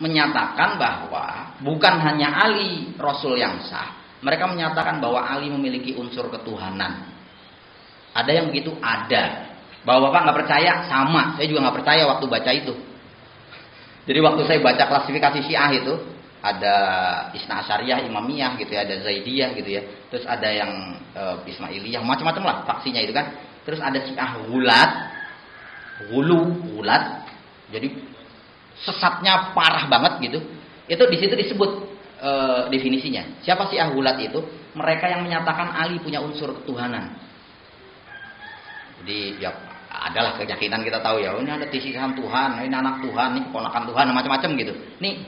menyatakan bahwa bukan hanya Ali Rasul yang sah, mereka menyatakan bahwa Ali memiliki unsur ketuhanan. Ada yang begitu? Ada. Bahwa Bapak nggak percaya? Sama, saya juga nggak percaya waktu baca itu. Jadi waktu saya baca klasifikasi Syiah itu, ada Isna Asyariyah, Imamiyah gitu ya, ada Zaidiyah gitu ya, terus ada yang Ismailiyah, macam-macam lah faksinya itu kan. Terus ada Syiah Ghulat, jadi sesatnya parah banget gitu. Itu di situ disebut definisinya. Siapa Syiah Ghulat itu? Mereka yang menyatakan Ali punya unsur ketuhanan. Jadi ya adalah keyakinan kita tahu ya, ini ada tisisan Tuhan, ini anak Tuhan, ini keponakan Tuhan, macam-macam gitu. Nih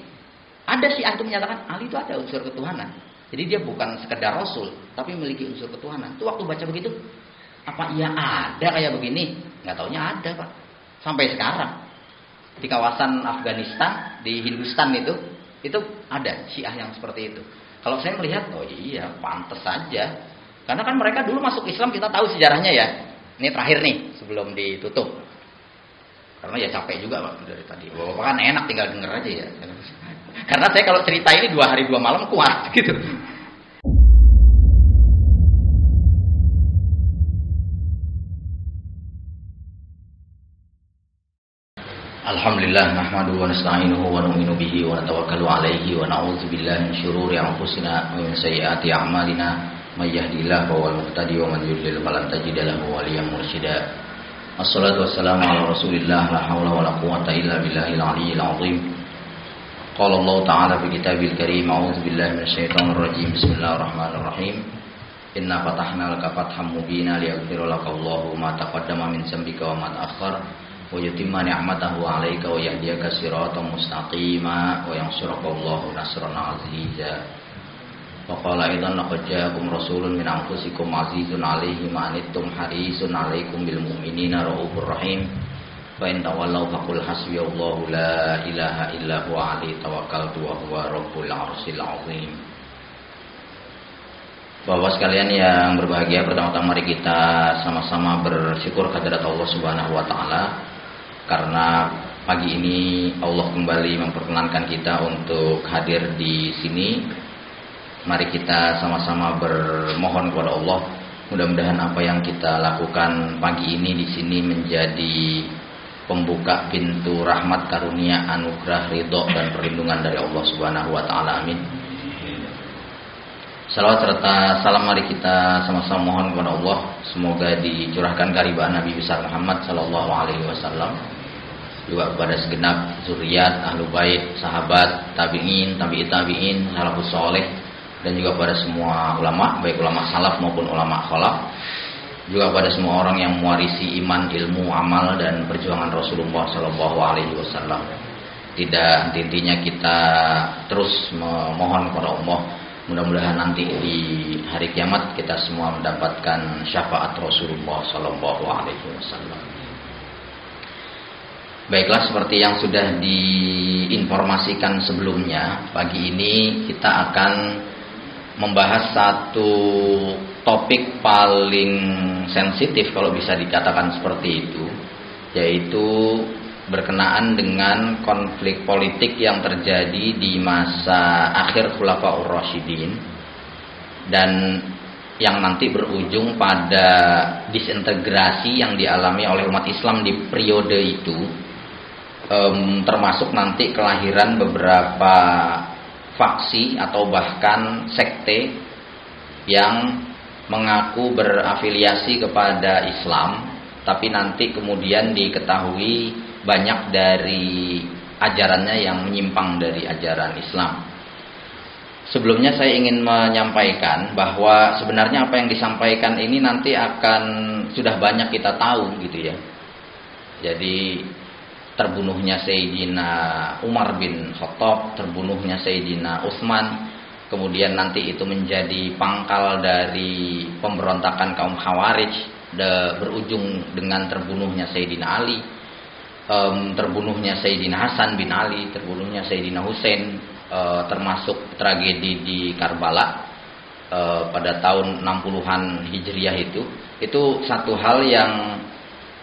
ada Syiah itu menyatakan Ali itu ada unsur ketuhanan. Jadi dia bukan sekedar Rasul, tapi memiliki unsur ketuhanan. Itu waktu baca begitu, apa iya ada kayak begini? Nggak taunya ada Pak. Sampai sekarang di kawasan Afghanistan, di Hindustan itu ada Syiah yang seperti itu. Kalau saya melihat, oh iya pantas saja. Karena kan mereka dulu masuk Islam, kita tahu sejarahnya ya. Ini terakhir nih sebelum ditutup. Karena ya capek juga Pak dari tadi. Bapak kan enak tinggal denger aja ya. Karena saya kalau cerita ini 2 hari 2 malam kuat gitu. Alhamdulillah nahmaduhu wa nasta'inuhu wa nu'minu bihi wa natawakkalu 'alaihi wa na'udzu billahi min syururi anfusina wa min sayyiati a'malina may yahdihillahu fawal muhtadi wa man yudlil falan tajida lahu waliyyan mursyida. Assalatu wassalamu ala Rasulillah la haula wala quwwata illa billahil aliyyil azim. Qala Allah ta'ala fi kitabil karim a'udzu billahi minasyaitonir rajim. Bismillahirrahmanirrahim. Inna fatahna laka fatham mubina liyaghfira laka Allahu ma taqaddama min dzambika wa ma ta'akhkhara wa yutimma ni'matahu 'alaika wa yahdiyaka siratan mustaqima wa yansuraka Allahu nasran 'azizza. Wa qala aidan laqad ja'akum rasulun min anfusikum 'azizun 'alaihi ma anittum harisun 'alaikum bil mu'minina raufur rahim. Fa in tawallaw faqul hasbiyallahu la ilaha illa huwa 'alaihi tawakkaltu wa huwa rabbul 'arsyil 'azim. Bapak sekalian yang berbahagia, pertama-tama mari kita sama-sama bersyukur kehadirat Allah Subhanahu wa taala karena pagi ini Allah kembali memperkenankan kita untuk hadir di sini. Mari kita sama-sama bermohon kepada Allah, mudah-mudahan apa yang kita lakukan pagi ini di sini menjadi pembuka pintu rahmat, karunia, anugerah, ridho dan perlindungan dari Allah Subhanahu wa taala. Amin. Salawat serta salam mari kita sama-sama mohon kepada Allah, semoga dicurahkan karibaan Nabi besar Muhammad sallallahu alaihi wasallam, juga kepada segenap zuriat, ahlu bait, sahabat, tabi'in, tabi'in, salafus saleh, dan juga kepada semua ulama, baik ulama salaf maupun ulama khalaf, juga kepada semua orang yang mewarisi iman, ilmu, amal dan perjuangan Rasulullah sallallahu alaihi wasallam. Tidak intinya kita terus memohon kepada Allah, mudah-mudahan nanti di hari kiamat kita semua mendapatkan syafaat Rasulullah sallallahu alaihi wasallam. Baiklah, seperti yang sudah diinformasikan sebelumnya, pagi ini kita akan membahas satu topik paling sensitif kalau bisa dikatakan seperti itu, yaitu berkenaan dengan konflik politik yang terjadi di masa akhir Khulafaur Rasyidin dan yang nanti berujung pada disintegrasi yang dialami oleh umat Islam di periode itu, termasuk nanti kelahiran beberapa faksi atau bahkan sekte yang mengaku berafiliasi kepada Islam, tapi nanti kemudian diketahui banyak dari ajarannya yang menyimpang dari ajaran Islam. Sebelumnya saya ingin menyampaikan bahwa sebenarnya apa yang disampaikan ini nanti akan sudah banyak kita tahu gitu ya. Jadi terbunuhnya Sayyidina Umar bin Khattab, terbunuhnya Sayyidina Utsman, kemudian nanti itu menjadi pangkal dari pemberontakan kaum Khawarij, berujung dengan terbunuhnya Sayyidina Ali, terbunuhnya Sayyidina Hasan bin Ali, terbunuhnya Sayyidina Husain, termasuk tragedi di Karbala pada tahun 60-an Hijriah itu satu hal yang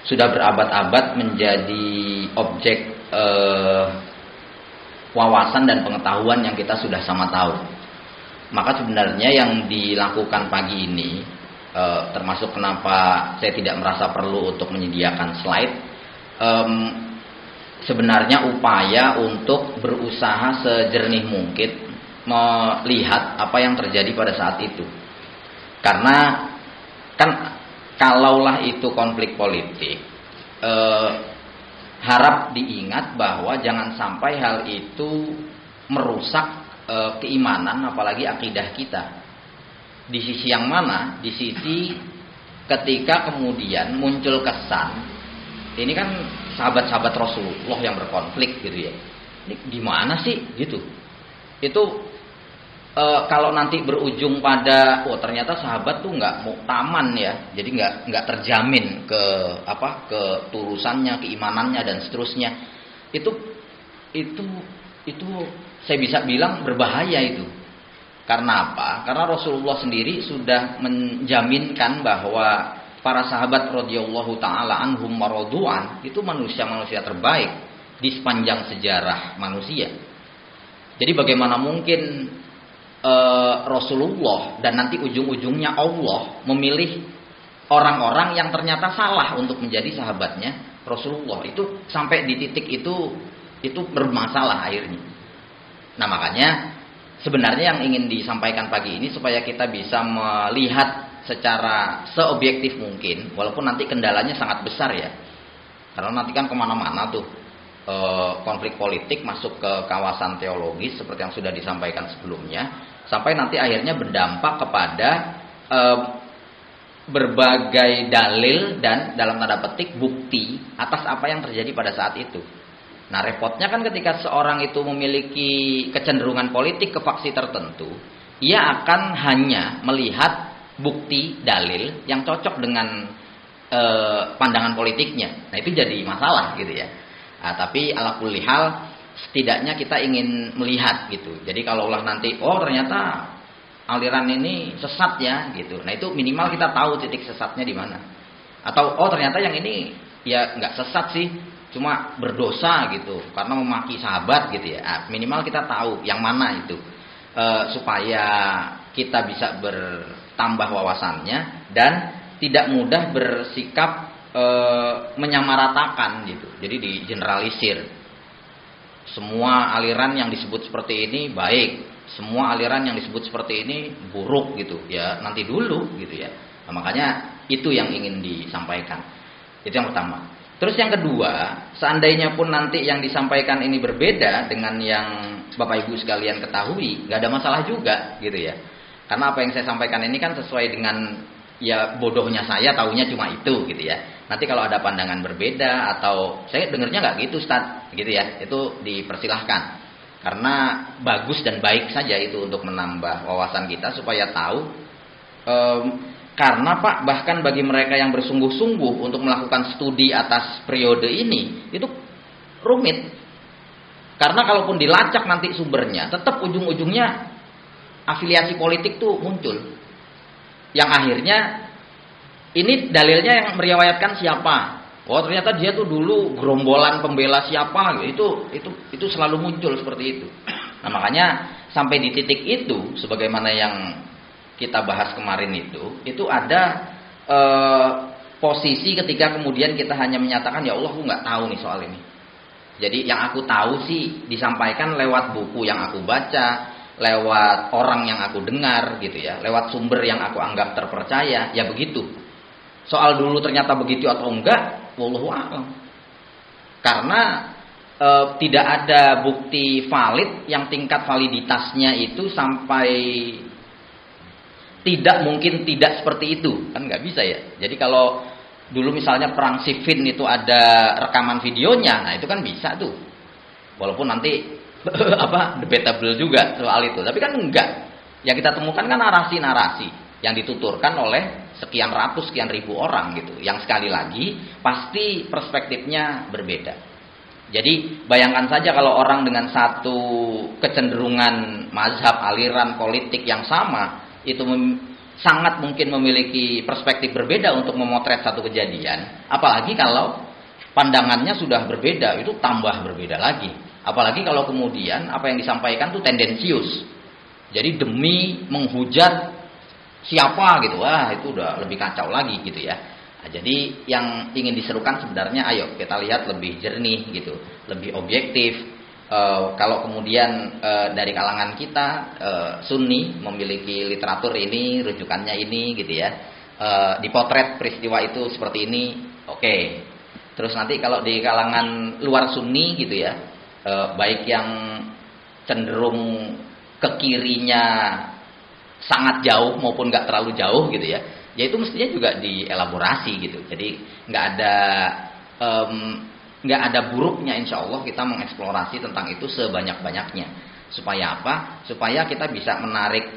sudah berabad-abad menjadi objek wawasan dan pengetahuan yang kita sudah sama tahu. Maka sebenarnya yang dilakukan pagi ini, termasuk kenapa saya tidak merasa perlu untuk menyediakan slide, sebenarnya upaya untuk berusaha sejernih mungkin melihat apa yang terjadi pada saat itu. Karena kan kalaulah itu konflik politik, harap diingat bahwa jangan sampai hal itu merusak keimanan apalagi akidah kita. Di sisi yang mana? Di sisi ketika kemudian muncul kesan ini kan sahabat-sahabat Rasulullah yang berkonflik gitu ya. Ini gimana sih gitu. Itu kalau nanti berujung pada ternyata sahabat tuh nggak muktaman ya, jadi nggak terjamin ketulusannya, keimanannya dan seterusnya. Itu saya bisa bilang berbahaya itu. Karena apa? Karena Rasulullah sendiri sudah menjaminkan bahwa para sahabat radhiyallahu taala anhum maradu'an itu manusia-manusia terbaik di sepanjang sejarah manusia. Jadi bagaimana mungkin Rasulullah dan nanti ujung-ujungnya Allah memilih orang-orang yang ternyata salah untuk menjadi sahabatnya Rasulullah. Itu sampai di titik itu bermasalah akhirnya. Nah makanya sebenarnya yang ingin disampaikan pagi ini supaya kita bisa melihat secara seobjektif mungkin, walaupun nanti kendalanya sangat besar ya, karena nanti kan kemana-mana tuh konflik politik masuk ke kawasan teologis seperti yang sudah disampaikan sebelumnya, sampai nanti akhirnya berdampak kepada berbagai dalil dan dalam tanda petik bukti atas apa yang terjadi pada saat itu. Nah repotnya kan ketika seorang itu memiliki kecenderungan politik ke faksi tertentu, ia akan hanya melihat bukti dalil yang cocok dengan pandangan politiknya. Nah itu jadi masalah gitu ya. Nah, tapi ala kulli hal setidaknya kita ingin melihat gitu. Jadi kalaulah nanti ternyata aliran ini sesat ya gitu. Nah itu minimal kita tahu titik sesatnya di mana. Atau ternyata yang ini ya nggak sesat sih, cuma berdosa gitu karena memaki sahabat gitu ya. Nah, minimal kita tahu yang mana itu supaya kita bisa bertambah wawasannya dan tidak mudah bersikap menyamaratakan gitu. Jadi digeneralisir. Semua aliran yang disebut seperti ini baik, semua aliran yang disebut seperti ini buruk gitu ya. Nanti dulu gitu ya. Nah, makanya itu yang ingin disampaikan. Itu yang pertama. Terus yang kedua, seandainya pun nanti yang disampaikan ini berbeda dengan yang Bapak Ibu sekalian ketahui, nggak ada masalah juga gitu ya. Karena apa yang saya sampaikan ini kan sesuai dengan ya bodohnya saya, taunya cuma itu gitu ya. Nanti kalau ada pandangan berbeda atau saya dengernya nggak gitu Ustaz gitu ya, itu dipersilahkan. Karena bagus dan baik saja itu untuk menambah wawasan kita supaya tahu. Karena Pak, bahkan bagi mereka yang bersungguh-sungguh untuk melakukan studi atas periode ini, itu rumit. Karena kalaupun dilacak nanti sumbernya, tetap ujung-ujungnya afiliasi politik tuh muncul. Yang akhirnya, ini dalilnya yang meriwayatkan siapa. Ternyata dia tuh dulu gerombolan pembela siapa, itu selalu muncul seperti itu. Nah makanya sampai di titik itu, sebagaimana yang kita bahas kemarin itu ada posisi ketika kemudian kita hanya menyatakan ya Allah aku nggak tahu nih soal ini. Jadi yang aku tahu sih disampaikan lewat buku yang aku baca, lewat orang yang aku dengar gitu ya, lewat sumber yang aku anggap terpercaya, ya begitu. Soal dulu ternyata begitu atau enggak, wallahu a'lam. Karena tidak ada bukti valid yang tingkat validitasnya itu sampai tidak mungkin tidak seperti itu, kan nggak bisa ya. Jadi kalau dulu misalnya perang Siffin itu ada rekaman videonya, nah itu kan bisa tuh. Walaupun nanti debatable juga soal itu, tapi kan enggak. Yang kita temukan kan narasi-narasi yang dituturkan oleh sekian ratus, sekian ribu orang gitu. Yang sekali lagi pasti perspektifnya berbeda. Jadi bayangkan saja kalau orang dengan satu kecenderungan mazhab, aliran politik yang sama itu sangat mungkin memiliki perspektif berbeda untuk memotret satu kejadian. Apalagi kalau pandangannya sudah berbeda, itu tambah berbeda lagi. Apalagi kalau kemudian apa yang disampaikan tuh tendensius. Jadi demi menghujat siapa gitu, wah itu udah lebih kacau lagi gitu ya. Nah, jadi yang ingin diserukan sebenarnya, ayo kita lihat lebih jernih gitu, lebih objektif. Kalau kemudian dari kalangan kita Sunni memiliki literatur ini, rujukannya ini gitu ya, dipotret peristiwa itu seperti ini, oke. Terus nanti kalau di kalangan luar Sunni gitu ya, baik yang cenderung ke kirinya sangat jauh maupun nggak terlalu jauh gitu ya, ya itu mestinya juga dielaborasi gitu. Jadi nggak ada buruknya insya Allah kita mengeksplorasi tentang itu sebanyak-banyaknya. Supaya apa? Supaya kita bisa menarik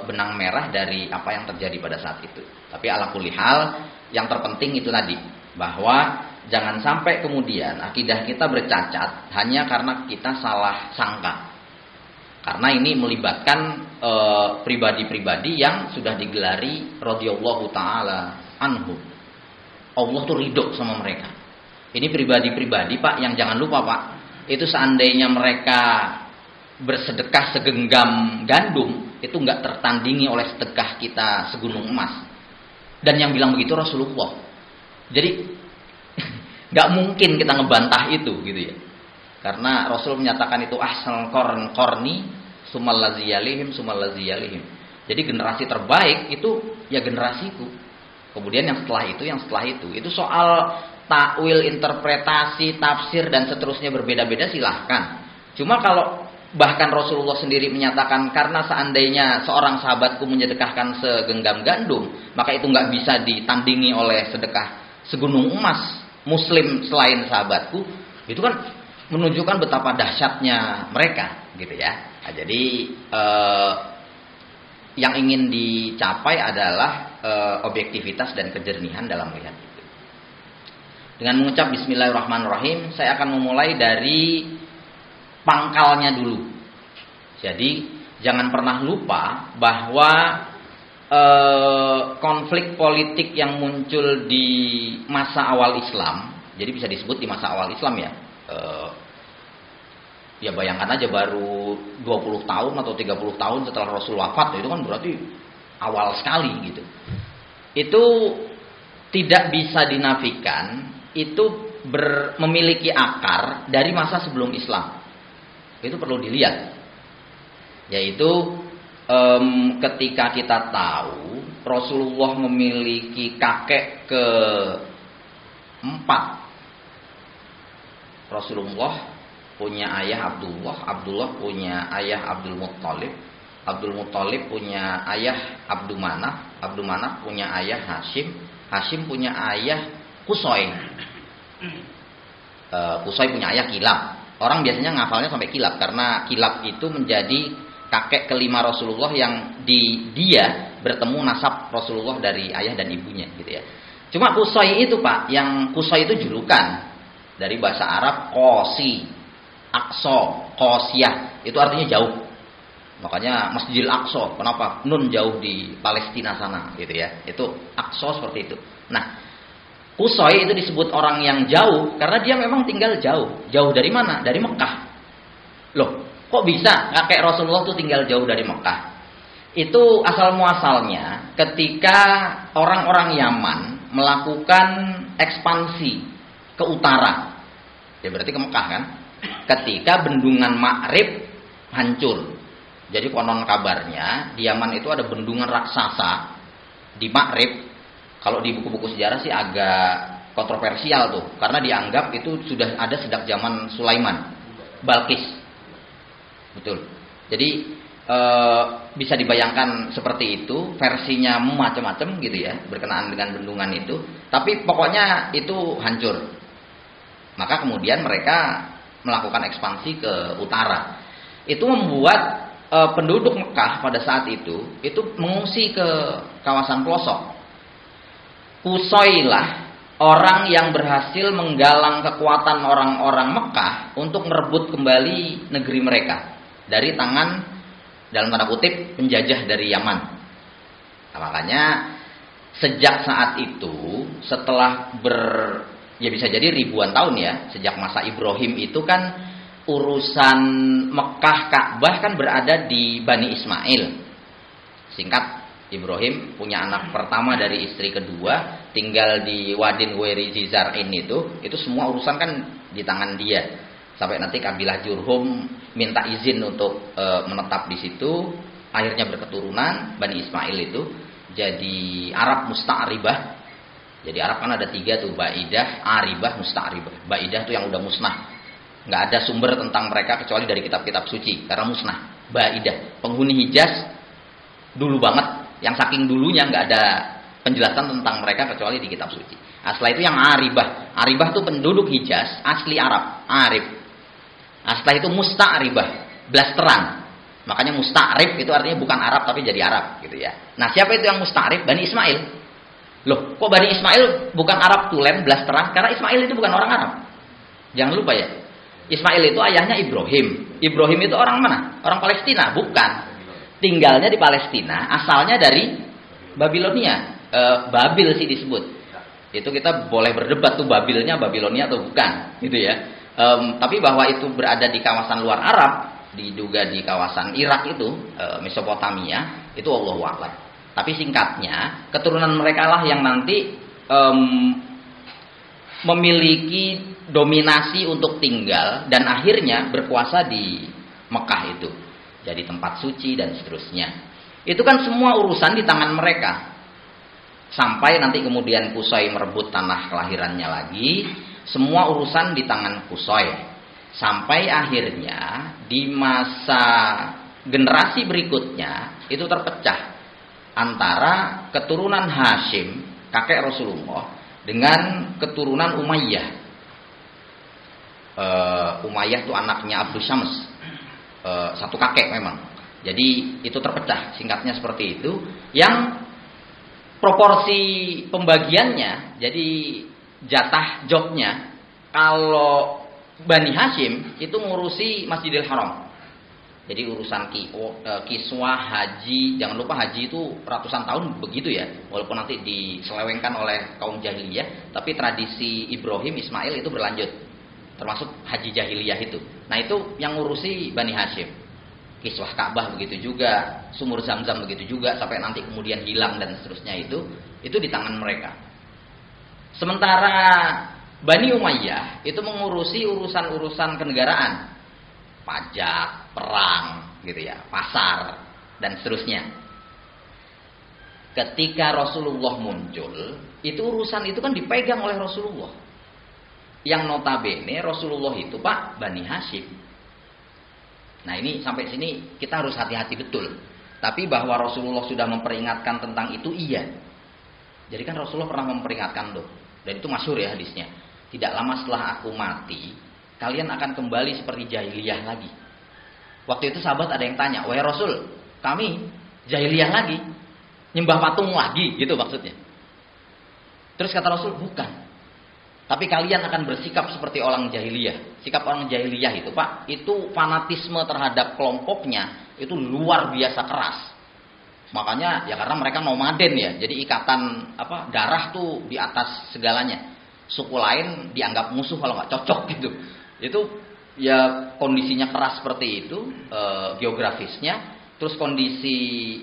benang merah dari apa yang terjadi pada saat itu. Tapi ala kulli hal, yang terpenting itu tadi, bahwa jangan sampai kemudian akidah kita bercacat hanya karena kita salah sangka. Karena ini melibatkan pribadi-pribadi yang sudah digelari radhiyallahu taala anhu. Allah tuh ridho sama mereka. Ini pribadi-pribadi Pak, yang jangan lupa Pak, itu seandainya mereka bersedekah segenggam gandum, itu nggak tertandingi oleh sedekah kita segunung emas. Dan yang bilang begitu Rasulullah. Jadi nggak mungkin kita ngebantah itu gitu ya. Karena Rasul menyatakan itu ahsal korni sumal laziyalihim. Jadi generasi terbaik itu ya generasiku. Kemudian yang setelah itu. Itu soal takwil, interpretasi, tafsir dan seterusnya berbeda-beda silahkan. Cuma kalau bahkan Rasulullah sendiri menyatakan karena seandainya seorang sahabatku menyedekahkan segenggam gandum, maka itu nggak bisa ditandingi oleh sedekah segunung emas Muslim selain sahabatku, itu kan menunjukkan betapa dahsyatnya mereka, gitu ya. Nah, jadi yang ingin dicapai adalah objektivitas dan kejernihan dalam melihat itu. Dengan mengucap Bismillahirrahmanirrahim, saya akan memulai dari pangkalnya dulu. Jadi jangan pernah lupa bahwa konflik politik yang muncul di masa awal Islam, jadi bisa disebut di masa awal Islam ya. Ya bayangkan aja baru 20 tahun atau 30 tahun setelah Rasul wafat, itu kan berarti awal sekali gitu. Itu tidak bisa dinafikan, itu memiliki akar dari masa sebelum Islam. Itu perlu dilihat. Yaitu ketika kita tahu Rasulullah memiliki kakek ke-4. Rasulullah punya ayah Abdullah, Abdullah punya ayah Abdul Muttalib, Abdul Muttalib punya ayah Abdul Manaf, Abdul Manaf punya ayah Hashim, Hashim punya ayah Qusay. Qusay punya ayah Kilab. Orang biasanya ngafalnya sampai Kilab karena Kilab itu menjadi kakek kelima Rasulullah yang dia bertemu nasab Rasulullah dari ayah dan ibunya gitu ya. Cuma Qusay itu Pak, yang Qusay itu julukan dari bahasa Arab Qosi, Aqsa, Qosiyah, itu artinya jauh. Makanya Masjidil Aqsa, kenapa? Nun jauh di Palestina sana gitu ya. Itu Aqsa seperti itu. Nah, Qusay itu disebut orang yang jauh karena dia memang tinggal jauh. Jauh dari mana? Dari Mekah. Loh, kok bisa kakek Rasulullah itu tinggal jauh dari Mekah? Itu asal muasalnya ketika orang-orang Yaman melakukan ekspansi ke utara. Ya berarti ke Mekah kan? Ketika bendungan Ma'rib hancur. Jadi konon kabarnya di Yaman itu ada bendungan raksasa di Ma'rib. Kalau di buku-buku sejarah sih agak kontroversial tuh, karena dianggap itu sudah ada sejak zaman Sulaiman, Balkis. Betul. Jadi bisa dibayangkan seperti itu, versinya macam-macam gitu ya, berkenaan dengan bendungan itu. Tapi pokoknya itu hancur. Maka kemudian mereka melakukan ekspansi ke utara. Itu membuat penduduk Mekah pada saat itu mengungsi ke kawasan pelosok. Qusay lah orang yang berhasil menggalang kekuatan orang-orang Mekah untuk merebut kembali negeri mereka dari tangan, dalam tanda kutip, penjajah dari Yaman. Nah, makanya sejak saat itu, setelah ya bisa jadi ribuan tahun ya, sejak masa Ibrahim itu kan urusan Mekah Ka'bah kan berada di Bani Ismail. Singkat, Ibrahim punya anak pertama dari istri kedua, tinggal di Wadin Wairi Zizar'in itu semua urusan kan di tangan dia. Sampai nanti kabilah Jurhum minta izin untuk menetap di situ, akhirnya berketurunan Bani Ismail itu jadi Arab Musta'ribah. Jadi Arab kan ada 3 tuh, Baidah, Aribah, Musta'ribah. Baidah tuh yang udah musnah, nggak ada sumber tentang mereka kecuali dari kitab-kitab suci karena musnah. Baidah, penghuni Hijaz dulu banget, yang saking dulunya nggak ada penjelasan tentang mereka kecuali di kitab suci. Nah, setelah itu yang Aribah. Aribah tuh penduduk Hijaz asli Arab, Arib. Nah, setelah itu Musta'ribah, blasteran. Makanya Musta'rib itu artinya bukan Arab tapi jadi Arab gitu ya. Nah, siapa itu yang Musta'rib? Bani Ismail. Loh, kok Bani Ismail bukan Arab tulen, blasteran? Karena Ismail itu bukan orang Arab. Jangan lupa ya. Ismail itu ayahnya Ibrahim. Ibrahim itu orang mana? Orang Palestina? Bukan. Tinggalnya di Palestina, asalnya dari Babilonia. Babil sih disebut. Itu kita boleh berdebat tuh Babilnya Babilonia atau bukan, gitu ya. Tapi bahwa itu berada di kawasan luar Arab, diduga di kawasan Irak itu, Mesopotamia, itu Allahu a'lam. Tapi singkatnya, keturunan mereka lah yang nanti memiliki dominasi untuk tinggal dan akhirnya berkuasa di Mekah itu. Jadi tempat suci dan seterusnya. Itu kan semua urusan di tangan mereka. Sampai nanti kemudian Qusay merebut tanah kelahirannya lagi, semua urusan di tangan Qusay. Sampai akhirnya di masa generasi berikutnya itu terpecah antara keturunan Hashim, kakek Rasulullah, dengan keturunan Umayyah. Umayyah itu anaknya Abdus Syams, satu kakek memang. Jadi itu terpecah, singkatnya seperti itu. Yang proporsi pembagiannya, jadi jatah jobnya, kalau Bani Hashim itu ngurusi Masjidil Haram. Jadi urusan kiswah, haji, jangan lupa haji itu ratusan tahun begitu ya, walaupun nanti diselewengkan oleh kaum jahiliyah, tapi tradisi Ibrahim, Ismail itu berlanjut, termasuk haji jahiliyah itu. Nah itu yang ngurusi Bani Hashim. Kiswah Ka'bah begitu juga, sumur Zam-Zam begitu juga, sampai nanti kemudian hilang dan seterusnya itu di tangan mereka. Sementara Bani Umayyah itu mengurusi urusan-urusan kenegaraan, pajak, perang, gitu ya, pasar dan seterusnya. Ketika Rasulullah muncul, itu urusan itu kan dipegang oleh Rasulullah. Yang notabene Rasulullah itu Pak Bani Hashim. Nah ini sampai sini kita harus hati-hati betul. Tapi bahwa Rasulullah sudah memperingatkan tentang itu iya. Jadi kan Rasulullah pernah memperingatkan loh. Dan itu masyhur ya hadisnya. Tidak lama setelah aku mati, kalian akan kembali seperti jahiliyah lagi. Waktu itu sahabat ada yang tanya, wahai Rasul, kami jahiliyah lagi, nyembah patung lagi, gitu maksudnya. Terus kata Rasul, bukan. Tapi kalian akan bersikap seperti orang jahiliyah. Sikap orang jahiliyah itu Pak, itu fanatisme terhadap kelompoknya itu luar biasa keras. Makanya ya karena mereka nomaden ya, jadi ikatan darah tuh di atas segalanya. Suku lain dianggap musuh kalau nggak cocok gitu. Itu ya kondisinya keras seperti itu, geografisnya, terus kondisi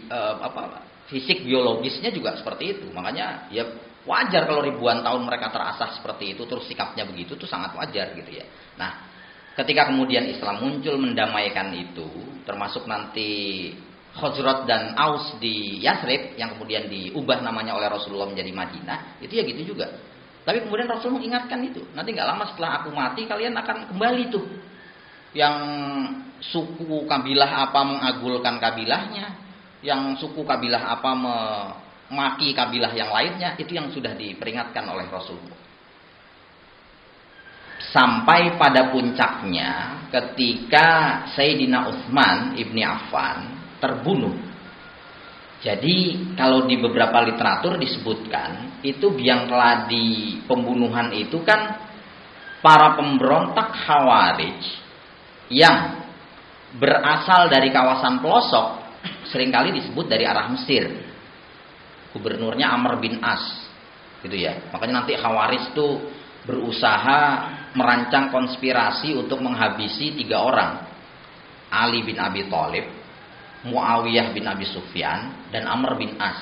fisik biologisnya juga seperti itu. Makanya ya wajar kalau ribuan tahun mereka terasah seperti itu, terus sikapnya begitu tuh sangat wajar gitu ya. Nah, ketika kemudian Islam muncul mendamaikan itu, termasuk nanti Khazraj dan Aus di Yathrib yang kemudian diubah namanya oleh Rasulullah menjadi Madinah, itu ya gitu juga. Tapi kemudian Rasul mengingatkan itu, nanti nggak lama setelah aku mati kalian akan kembali tuh. Yang suku kabilah apa mengagulkan kabilahnya, yang suku kabilah apa memaki kabilah yang lainnya, itu yang sudah diperingatkan oleh Rasulullah. Sampai pada puncaknya ketika Sayyidina Utsman ibni Affan terbunuh. Jadi kalau di beberapa literatur disebutkan itu biang keladi pembunuhan itu kan para pemberontak Khawarij yang berasal dari kawasan pelosok, seringkali disebut dari arah Mesir. Gubernurnya Amr bin As, gitu ya. Makanya nanti Khawarij itu berusaha merancang konspirasi untuk menghabisi 3 orang. Ali bin Abi Thalib, Muawiyah bin Abi Sufyan, dan Amr bin As.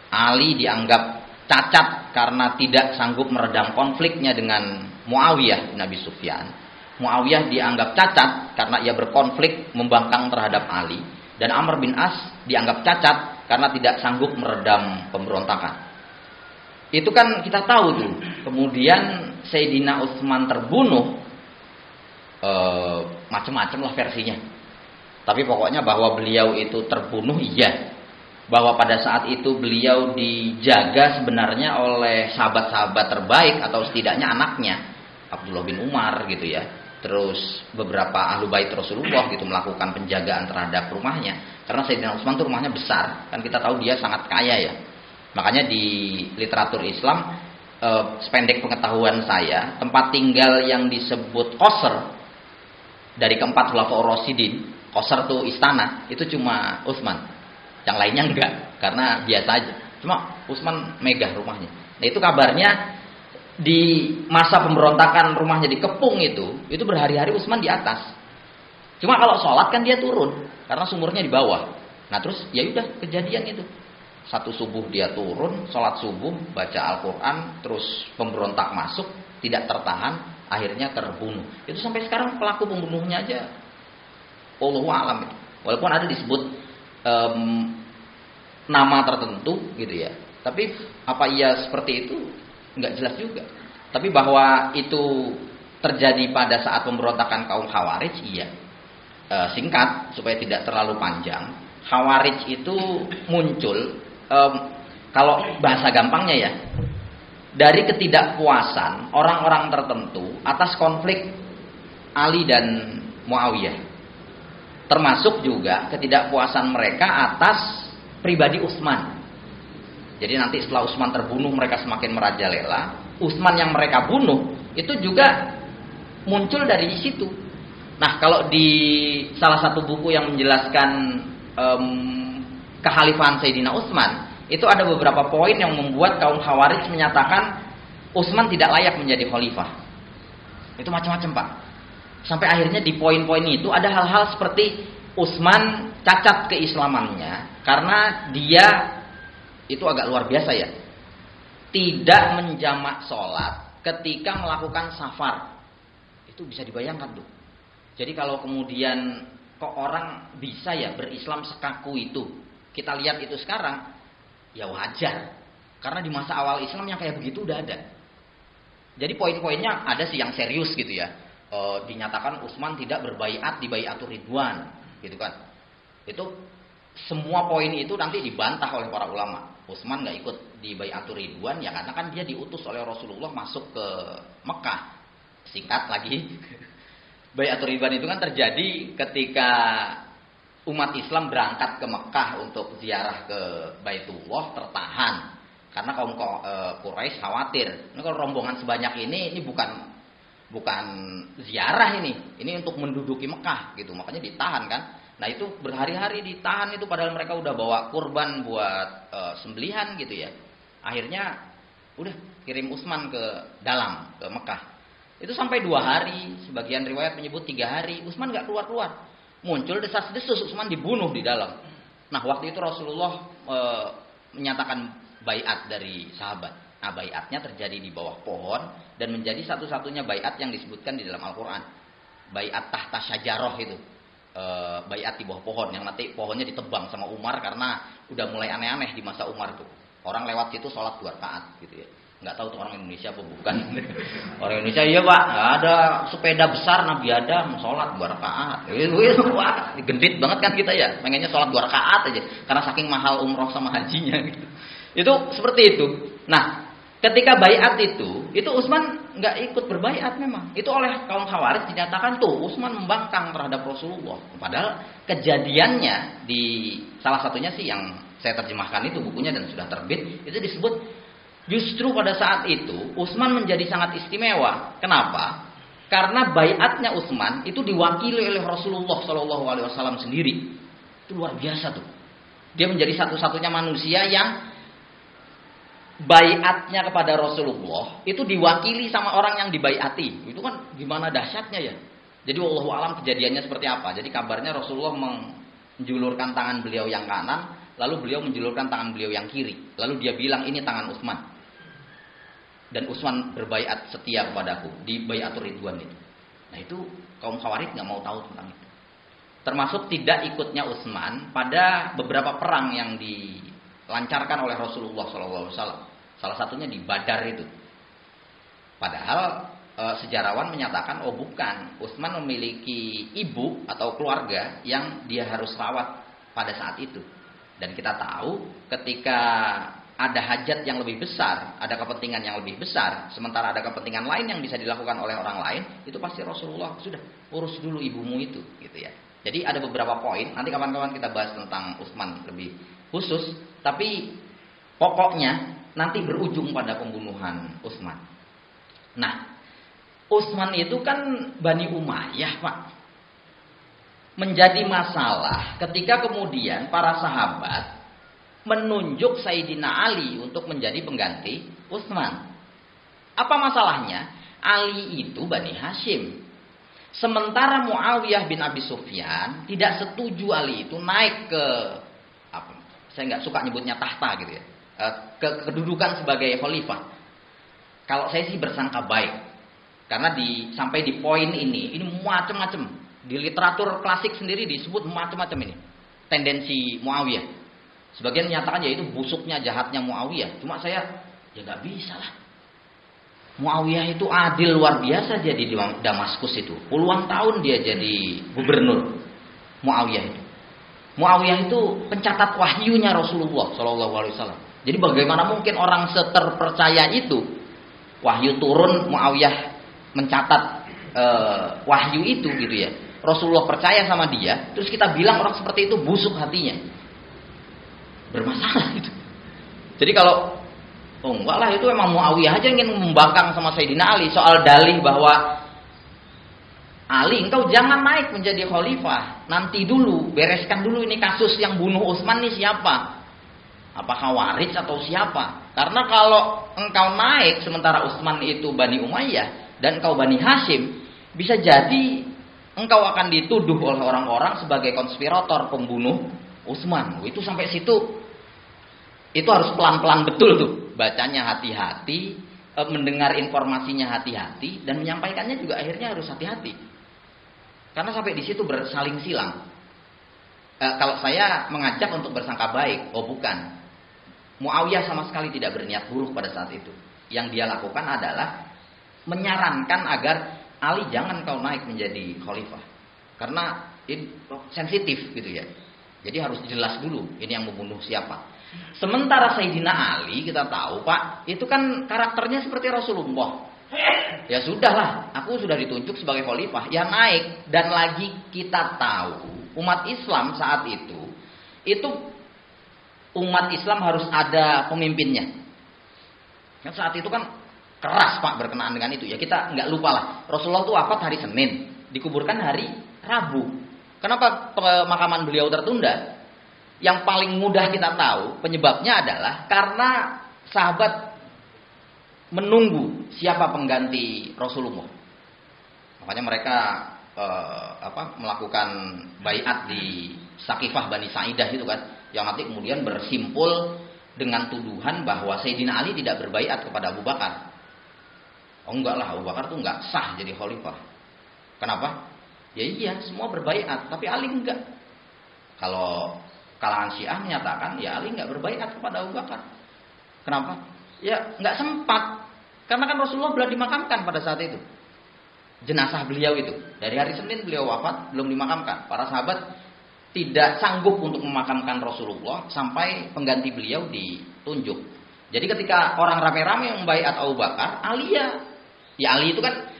Ali dianggap cacat karena tidak sanggup meredam konfliknya dengan Muawiyah bin Abi Sufyan. Muawiyah dianggap cacat karena ia berkonflik membangkang terhadap Ali. Dan Amr bin As dianggap cacat karena tidak sanggup meredam pemberontakan. Itu kan kita tahu tuh. Kemudian Sayyidina Utsman terbunuh, macam-macam lah versinya. Tapi pokoknya bahwa beliau itu terbunuh, iya. Bahwa pada saat itu beliau dijaga sebenarnya oleh sahabat-sahabat terbaik atau setidaknya anaknya Abdullah bin Umar gitu ya. Terus beberapa ahlu bait Rasulullah gitu melakukan penjagaan terhadap rumahnya. Karena Sayyidina Utsman itu rumahnya besar, kan kita tahu dia sangat kaya ya. Makanya di literatur Islam, sependek pengetahuan saya, tempat tinggal yang disebut qasr dari keempat khulafaur rasyidin, qasr itu istana, itu cuma Utsman. Yang lainnya enggak, karena biasa aja. Cuma Utsman megah rumahnya. Nah itu kabarnya di masa pemberontakan rumahnya dikepung itu berhari-hari Utsman di atas. Cuma kalau sholat kan dia turun karena sumurnya di bawah. Nah terus ya udah kejadian itu. Satu subuh dia turun, sholat subuh, baca Al-Quran, terus pemberontak masuk, tidak tertahan, akhirnya terbunuh. Itu sampai sekarang pelaku pembunuhnya aja Allahu a'lam itu. Walaupun ada disebut nama tertentu gitu ya. Tapi apa ia seperti itu? Nggak jelas juga. Tapi bahwa itu terjadi pada saat pemberontakan kaum Khawarij, iya. Singkat supaya tidak terlalu panjang. Khawarij itu muncul, kalau bahasa gampangnya ya, dari ketidakpuasan orang-orang tertentu atas konflik Ali dan Muawiyah. Termasuk juga ketidakpuasan mereka atas pribadi Utsman. Jadi nanti setelah Utsman terbunuh mereka semakin merajalela. Utsman yang mereka bunuh itu juga muncul dari situ. Nah kalau di salah satu buku yang menjelaskan kekhalifahan Sayyidina Utsman, itu ada beberapa poin yang membuat kaum Khawarij menyatakan Utsman tidak layak menjadi khalifah. Itu macam-macam Pak. Sampai akhirnya di poin-poin itu ada hal-hal seperti Utsman cacat keislamannya karena dia itu agak luar biasa ya. Tidak menjamak sholat ketika melakukan safar. Itu bisa dibayangkan tuh. Jadi kalau kemudian kok orang bisa ya berislam sekaku itu. Kita lihat itu sekarang, ya wajar. Karena di masa awal Islam yang kayak begitu udah ada. Jadi poin-poinnya ada sih yang serius gitu ya. Dinyatakan Utsman tidak berbaiat di baiatur ridwan gitu kan. Itu semua poin itu nanti dibantah oleh para ulama. Utsman nggak ikut di baiatur ridwan ya karena kan dia diutus oleh Rasulullah masuk ke Mekah. Singkat lagi, baiatur ridwan itu kan terjadi ketika umat Islam berangkat ke Mekah untuk ziarah ke Baitullah tertahan karena kaum Quraisy khawatir. Ini kalau rombongan sebanyak ini bukan ziarah ini untuk menduduki Mekah gitu. Makanya ditahan kan. Nah itu berhari-hari ditahan itu padahal mereka udah bawa kurban buat sembelihan gitu ya. Akhirnya udah kirim Utsman ke dalam ke Mekah. Itu sampai 2 hari, sebagian riwayat menyebut 3 hari. Utsman nggak keluar-keluar. Muncul desas-desus Utsman dibunuh di dalam. Nah waktu itu Rasulullah menyatakan baiat dari sahabat. Nah baiatnya terjadi di bawah pohon dan menjadi satu-satunya baiat yang disebutkan di dalam Al-Quran. Baiat tahta syajarah itu. Baiat di bawah pohon yang nanti pohonnya ditebang sama Umar karena udah mulai aneh-aneh di masa Umar tuh. Orang lewat situ sholat 2 rakaat gitu ya. Nggak tahu tuh orang Indonesia apa bukan. Orang Indonesia iya Pak, nggak ada sepeda besar Nabi Adam sholat 2 rakaat. Wah, gendit banget kan kita ya. Pengennya sholat 2 rakaat aja karena saking mahal umroh sama hajinya gitu. Itu seperti itu. Nah, ketika baiat itu Utsman nggak ikut berbaiat memang. Itu oleh kaum Khawarij dinyatakan tuh Utsman membangkang terhadap Rasulullah. Padahal kejadiannya di salah satunya sih yang saya terjemahkan itu bukunya dan sudah terbit, itu disebut justru pada saat itu Utsman menjadi sangat istimewa. Kenapa? Karena baiatnya Utsman itu diwakili oleh Rasulullah SAW sendiri. Itu luar biasa tuh. Dia menjadi satu-satunya manusia yang baiatnya kepada Rasulullah itu diwakili sama orang yang dibaiati. Itu kan gimana dahsyatnya ya. Jadi wallahu alam kejadiannya seperti apa. Jadi kabarnya Rasulullah menjulurkan tangan beliau yang kanan, lalu beliau menjulurkan tangan beliau yang kiri. Lalu dia bilang ini tangan Utsman. Dan Utsman berbaiat setia kepadaku di Baiatur Ridwan itu. Nah itu kaum Khawarij nggak mau tahu tentang itu. Termasuk tidak ikutnya Utsman pada beberapa perang yang dilancarkan oleh Rasulullah SAW. Salah satunya di Badar itu. Padahal sejarawan menyatakan, oh bukan, Utsman memiliki ibu atau keluarga yang dia harus rawat pada saat itu. Dan kita tahu ketika ada hajat yang lebih besar, ada kepentingan yang lebih besar, sementara ada kepentingan lain yang bisa dilakukan oleh orang lain, itu pasti Rasulullah sudah urus dulu ibumu itu, gitu ya. Jadi ada beberapa poin, nanti kawan-kawan kita bahas tentang Utsman lebih khusus, tapi pokoknya nanti berujung pada pembunuhan Utsman. Nah, Utsman itu kan Bani Umayyah, Pak. Menjadi masalah ketika kemudian para sahabat menunjuk Sayyidina Ali untuk menjadi pengganti Utsman. Apa masalahnya? Ali itu Bani Hashim. Sementara Muawiyah bin Abi Sufyan tidak setuju Ali itu naik ke apa? Saya nggak suka nyebutnya tahta gitu ya. Kedudukan sebagai khalifah. Kalau saya sih bersangka baik. Karena sampai di poin ini macam-macam. Di literatur klasik sendiri disebut macam-macam ini. Tendensi Muawiyah. Sebagian menyatakan ya itu busuknya, jahatnya Muawiyah. Cuma saya ya nggak bisa lah. Muawiyah itu adil luar biasa jadi di Damaskus itu. Puluhan tahun dia jadi gubernur. Muawiyah itu. Muawiyah itu pencatat wahyunya Rasulullah SAW. Jadi bagaimana mungkin orang seterpercaya itu, wahyu turun, Muawiyah mencatat wahyu itu gitu ya. Rasulullah percaya sama dia, terus kita bilang orang seperti itu busuk hatinya. Bermasalah itu. Jadi kalau enggak lah, itu emang Muawiyah aja ingin membangkang sama Sayyidina Ali soal dalih bahwa Ali, engkau jangan naik menjadi khalifah. Nanti dulu, bereskan dulu ini kasus yang bunuh Utsman nih siapa? Apakah Khawarij atau siapa? Karena kalau engkau naik sementara Utsman itu Bani Umayyah dan engkau Bani Hashim, bisa jadi engkau akan dituduh oleh orang-orang sebagai konspirator pembunuh Utsman. Itu sampai situ itu harus pelan-pelan betul tuh. Bacanya hati-hati, mendengar informasinya hati-hati, dan menyampaikannya juga akhirnya harus hati-hati. Karena sampai di situ bersaling silang. Kalau saya mengajak untuk bersangka baik, oh bukan. Muawiyah sama sekali tidak berniat buruk pada saat itu. Yang dia lakukan adalah menyarankan agar Ali jangan kau naik menjadi khalifah. Karena ini sensitif gitu ya. Jadi harus jelas dulu ini yang membunuh siapa. Sementara Sayyidina Ali kita tahu Pak, itu kan karakternya seperti Rasulullah. Ya sudahlah, aku sudah ditunjuk sebagai khalifah, ya naik. Dan lagi kita tahu umat Islam saat itu umat Islam harus ada pemimpinnya. Kan saat itu kan keras Pak berkenaan dengan itu. Ya kita nggak lupa lah. Rasulullah itu wafat hari Senin, dikuburkan hari Rabu. Kenapa pemakaman beliau tertunda? Yang paling mudah kita tahu penyebabnya adalah karena sahabat menunggu siapa pengganti Rasulullah. Makanya mereka melakukan baiat di Saqifah Bani Sa'idah itu kan, yang nanti kemudian bersimpul dengan tuduhan bahwa Sayyidina Ali tidak berbaiat kepada Abu Bakar. Oh enggak lah, Abu Bakar tuh enggak sah jadi khalifah. Kenapa? Ya iya, semua berbaiat, tapi Ali enggak. Kalau kalangan Syiah menyatakan ya Ali enggak berbaiat kepada Abu Bakar. Kenapa? Ya enggak sempat. Karena kan Rasulullah belum dimakamkan pada saat itu. Jenazah beliau itu dari hari Senin beliau wafat belum dimakamkan. Para sahabat tidak sanggup untuk memakamkan Rasulullah sampai pengganti beliau ditunjuk. Jadi ketika orang rame-rame yang membaiat Abu Bakar, Ali Ali itu kan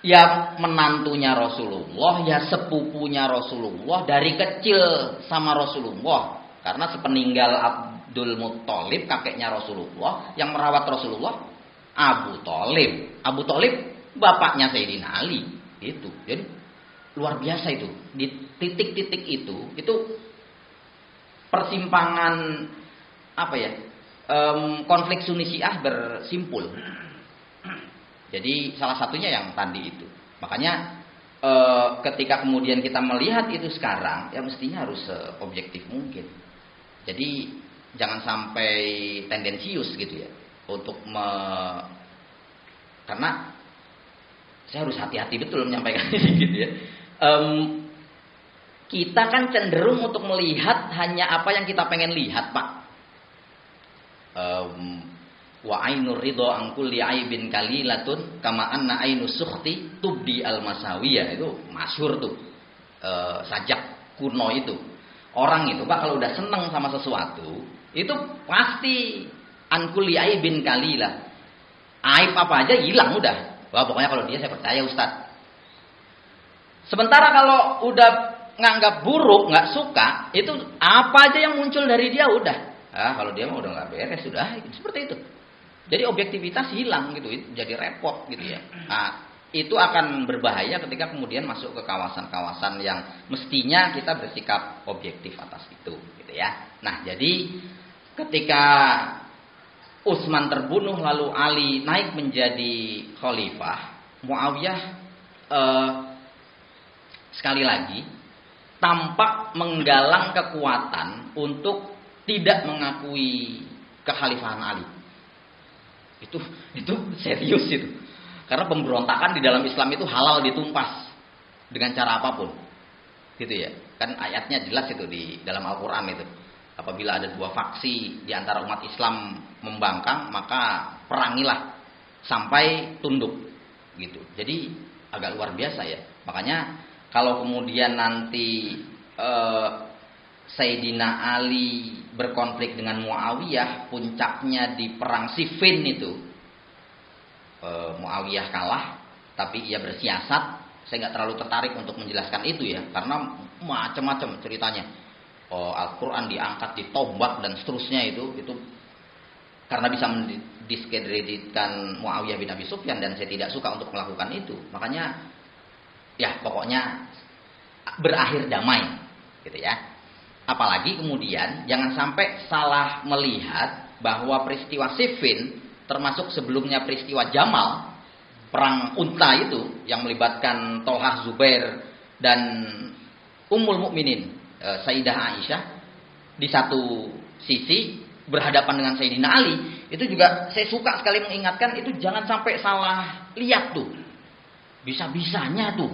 ya menantunya Rasulullah, ya sepupunya Rasulullah, dari kecil sama Rasulullah. Karena sepeninggal Abdul Muttalib, kakeknya Rasulullah, yang merawat Rasulullah Abu Thalib. Abu Thalib bapaknya Sayyidina Ali. Itu. Jadi luar biasa itu. Di titik-titik itu persimpangan konflik Sunni Syiah bersimpul. Jadi salah satunya yang tadi itu. Makanya ketika kemudian kita melihat itu sekarang, ya mestinya harus objektif mungkin. Jadi jangan sampai tendensius gitu ya untuk karena saya harus hati-hati betul menyampaikan ini gitu ya. Kita kan cenderung untuk melihat hanya apa yang kita pengen lihat, Pak. Wa ainur ridho an kulli aibin kalilatun kama anna ainus sukhti tubdi al masawiyah. Itu masyhur tuh. Sajak kuno itu. Orang itu Pak kalau udah seneng sama sesuatu, itu pasti an kulli aibin kalilah. Aib apa aja hilang udah. Wah, pokoknya kalau dia saya percaya Ustaz. Sementara kalau udah nganggap buruk, nggak suka, itu apa aja yang muncul dari dia udah. Kalau dia mah udah nggak beres sudah, seperti itu. Jadi objektivitas hilang gitu, jadi repot gitu ya. Nah, itu akan berbahaya ketika kemudian masuk ke kawasan-kawasan yang mestinya kita bersikap objektif atas itu, gitu ya. Nah, jadi ketika Utsman terbunuh lalu Ali naik menjadi khalifah, Muawiyah sekali lagi tampak menggalang kekuatan untuk tidak mengakui kekhalifahan Ali. Itu serius itu. Karena pemberontakan di dalam Islam itu halal ditumpas dengan cara apapun. Gitu ya. Kan ayatnya jelas itu di dalam Al-Qur'an itu. Apabila ada dua faksi di antara umat Islam membangkang, maka perangilah sampai tunduk gitu. Jadi agak luar biasa ya. Makanya kalau kemudian nanti Sayyidina Ali berkonflik dengan Muawiyah, puncaknya di perang Siffin itu, Muawiyah kalah, tapi ia bersiasat. Saya nggak terlalu tertarik untuk menjelaskan itu ya, karena macam-macam ceritanya. Al-Quran diangkat, ditombak dan seterusnya itu karena bisa mendiskreditkan Muawiyah bin Abi Sufyan, dan saya tidak suka untuk melakukan itu. Makanya ya pokoknya berakhir damai gitu ya. Apalagi kemudian jangan sampai salah melihat bahwa peristiwa Siffin termasuk sebelumnya peristiwa Jamal, perang unta itu yang melibatkan Tolhah, Zubair dan Ummul Mukminin Sayyidah Aisyah di satu sisi berhadapan dengan Sayyidina Ali, itu juga saya suka sekali mengingatkan itu jangan sampai salah lihat tuh. Bisa-bisanya tuh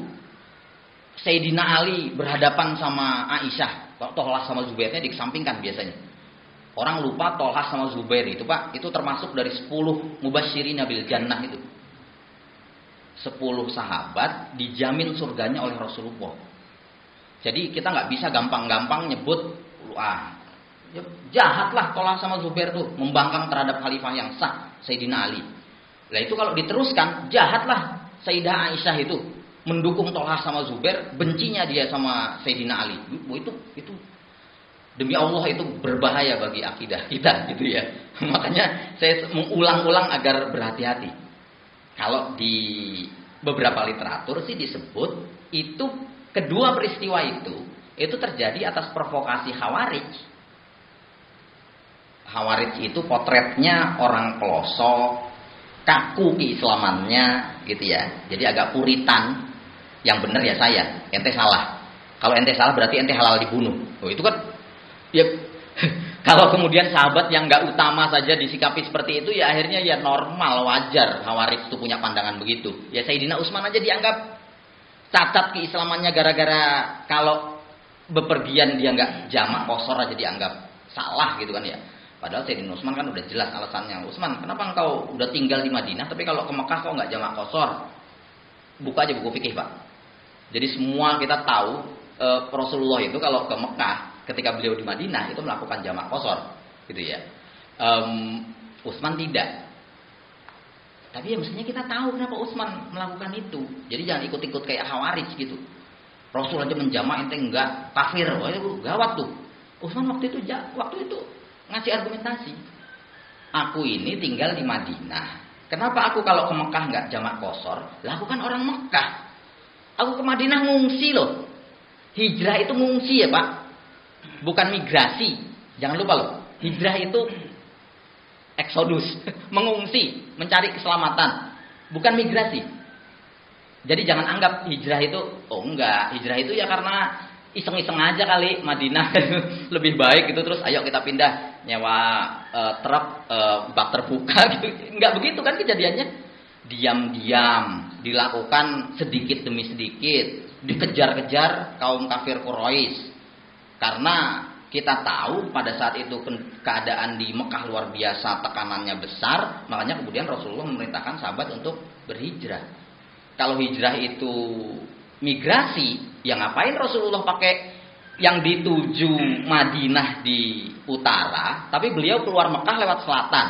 Sayyidina Ali berhadapan sama Aisyah, Tolhah sama Zubairnya dikesampingkan biasanya. Orang lupa Tolhah sama Zubair itu Pak, itu termasuk dari 10 mubasyirina bil jannah itu. 10 sahabat dijamin surganya oleh Rasulullah. Jadi kita nggak bisa gampang-gampang nyebut jahatlah Tolhah sama Zubair tuh membangkang terhadap khalifah yang sah Sayyidina Ali. Nah itu kalau diteruskan jahatlah Sayyidah Aisyah itu mendukung Tolhah sama Zubair, bencinya dia sama Sayyidina Ali. Itu demi Allah itu berbahaya bagi akidah kita gitu ya. Makanya saya mengulang-ulang agar berhati-hati. Kalau di beberapa literatur sih disebut itu kedua peristiwa itu terjadi atas provokasi Khawarij. Khawarij itu potretnya orang pelosok, kaku keislamannya gitu ya. Jadi agak puritan. Yang benar ya saya, ente salah. Kalau ente salah berarti ente halal dibunuh. Itu kan ya kalau kemudian sahabat yang enggak utama saja disikapi seperti itu, ya akhirnya ya normal, wajar Khawarij itu punya pandangan begitu. Ya Sayyidina Utsman aja dianggap cacat keislamannya gara-gara kalau bepergian dia nggak jamak kosor aja dianggap salah gitu kan ya. Padahal Sayyidina Utsman kan udah jelas alasannya. Utsman, kenapa engkau udah tinggal di Madinah tapi kalau ke Mekah kau nggak jamak kosor? Buka aja buku fikih Pak. Jadi semua kita tahu Rasulullah itu kalau ke Mekah ketika beliau di Madinah itu melakukan jamak kosor gitu ya. Utsman tidak. Tapi ya mestinya kita tahu kenapa Utsman melakukan itu. Jadi jangan ikut-ikut kayak Khawarij gitu. Rasul aja menjamak ente enggak, kafir. Wah itu gawat tuh. Utsman waktu itu ngasih argumentasi. Aku ini tinggal di Madinah. Kenapa aku kalau ke Mekah enggak jamak kosor? Lah aku kan orang Mekah. Aku ke Madinah ngungsi loh. Hijrah itu ngungsi ya Pak. Bukan migrasi. Jangan lupa loh. Hijrah itu eksodus, mengungsi, mencari keselamatan, bukan migrasi. Jadi jangan anggap hijrah itu, oh enggak, hijrah itu ya karena iseng-iseng aja kali Madinah lebih baik gitu, terus ayo kita pindah nyewa truk bak terbuka gitu. Enggak begitu kan kejadiannya. Diam-diam dilakukan sedikit demi sedikit, dikejar-kejar kaum kafir Quraisy. Karena kita tahu pada saat itu keadaan di Mekah luar biasa, tekanannya besar, makanya kemudian Rasulullah memerintahkan sahabat untuk berhijrah. Kalau hijrah itu migrasi, ya ngapain Rasulullah pakai yang dituju Madinah di utara, tapi beliau keluar Mekah lewat selatan.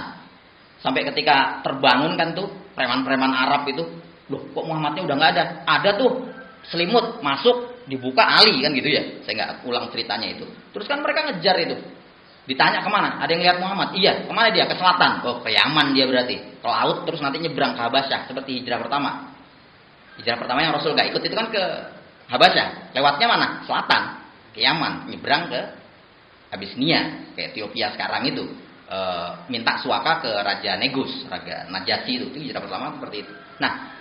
Sampai ketika terbangun kan tuh preman-preman Arab itu, loh kok Muhammadnya udah nggak ada? Ada tuh selimut masuk, dibuka Ali kan gitu ya. Saya nggak ulang ceritanya itu. Terus kan mereka ngejar itu. Ditanya kemana? Ada yang lihat Muhammad? Iya. Kemana dia? Ke selatan. Oh ke Yaman dia berarti. Ke laut terus nanti nyebrang ke Habasyah seperti hijrah pertama. Hijrah pertama yang Rasul gak ikut itu kan ke Habasyah. Lewatnya mana? Selatan. Ke Yaman. Nyebrang ke Abyssinia. Ke Ethiopia sekarang itu. Minta suaka ke Raja Negus. Raja Najasyi itu. Hijrah pertama seperti itu. Nah.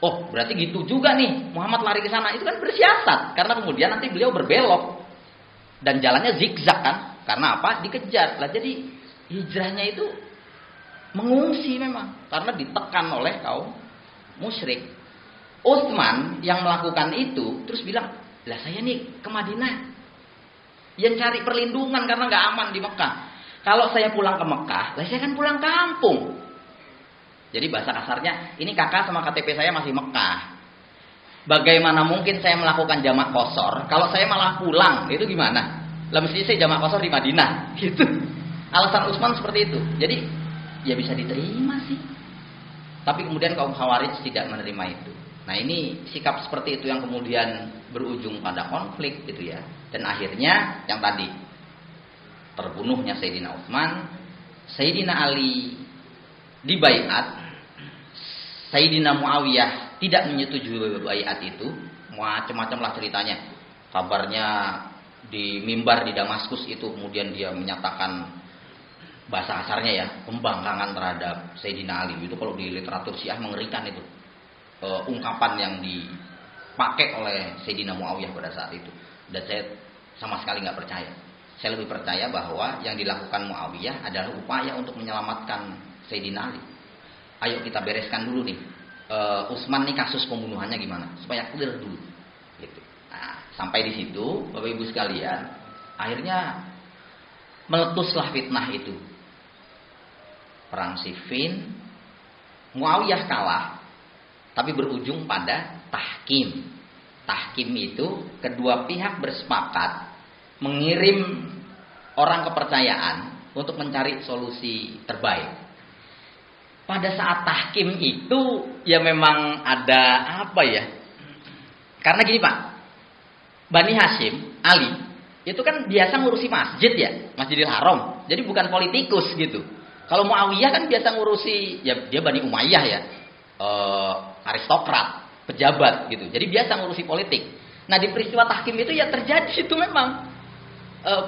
Oh berarti gitu juga nih. Muhammad lari ke sana. Itu kan bersiasat. Karena kemudian nanti beliau berbelok. Dan jalannya zigzag kan. Karena apa? Dikejar. Lah jadi hijrahnya itu mengungsi memang. Karena ditekan oleh kaum musyrik. Utsman yang melakukan itu terus bilang, lah saya nih ke Madinah yang cari perlindungan karena nggak aman di Mekah. Kalau saya pulang ke Mekah, lah saya kan pulang kampung. Jadi bahasa kasarnya, ini kakak sama KTP saya masih Mekah. Bagaimana mungkin saya melakukan jamak qashar kalau saya malah pulang? Itu gimana? Lah mestinya saya jamak qashar di Madinah, gitu. Alasan Utsman seperti itu. Jadi ya bisa diterima sih. Tapi kemudian kaum Khawarij tidak menerima itu. Nah ini sikap seperti itu yang kemudian berujung pada konflik gitu ya. Dan akhirnya yang tadi terbunuhnya Sayyidina Utsman, Sayyidina Ali dibaiat, Sayyidina Muawiyah tidak menyetujui baiat itu, macam-macam lah ceritanya. Kabarnya di mimbar di Damaskus itu kemudian dia menyatakan bahasa kasarnya ya, pembangkangan terhadap Sayyidina Ali. Itu kalau di literatur Syiah mengerikan itu. Ungkapan yang dipakai oleh Sayyidina Muawiyah pada saat itu. Dan saya sama sekali nggak percaya. Saya lebih percaya bahwa yang dilakukan Muawiyah adalah upaya untuk menyelamatkan Sayyidina Ali. Ayo kita bereskan dulu nih. Utsman nih kasus pembunuhannya gimana? Supaya clear dulu. Gitu. Nah, sampai di situ, Bapak Ibu sekalian, akhirnya meletuslah fitnah itu. Perang Siffin, Muawiyah kalah. Tapi berujung pada tahkim. Tahkim itu kedua pihak bersepakat mengirim orang kepercayaan untuk mencari solusi terbaik. Pada saat tahkim itu ya memang ada apa ya? Karena gini Pak, Bani Hashim, Ali, itu kan biasa ngurusi masjid ya, Masjidil Haram. Jadi bukan politikus gitu. Kalau Muawiyah kan biasa ngurusi, ya dia Bani Umayyah ya. Aristokrat, pejabat gitu. Jadi biasa ngurusi politik. Nah di peristiwa tahkim itu ya terjadi itu memang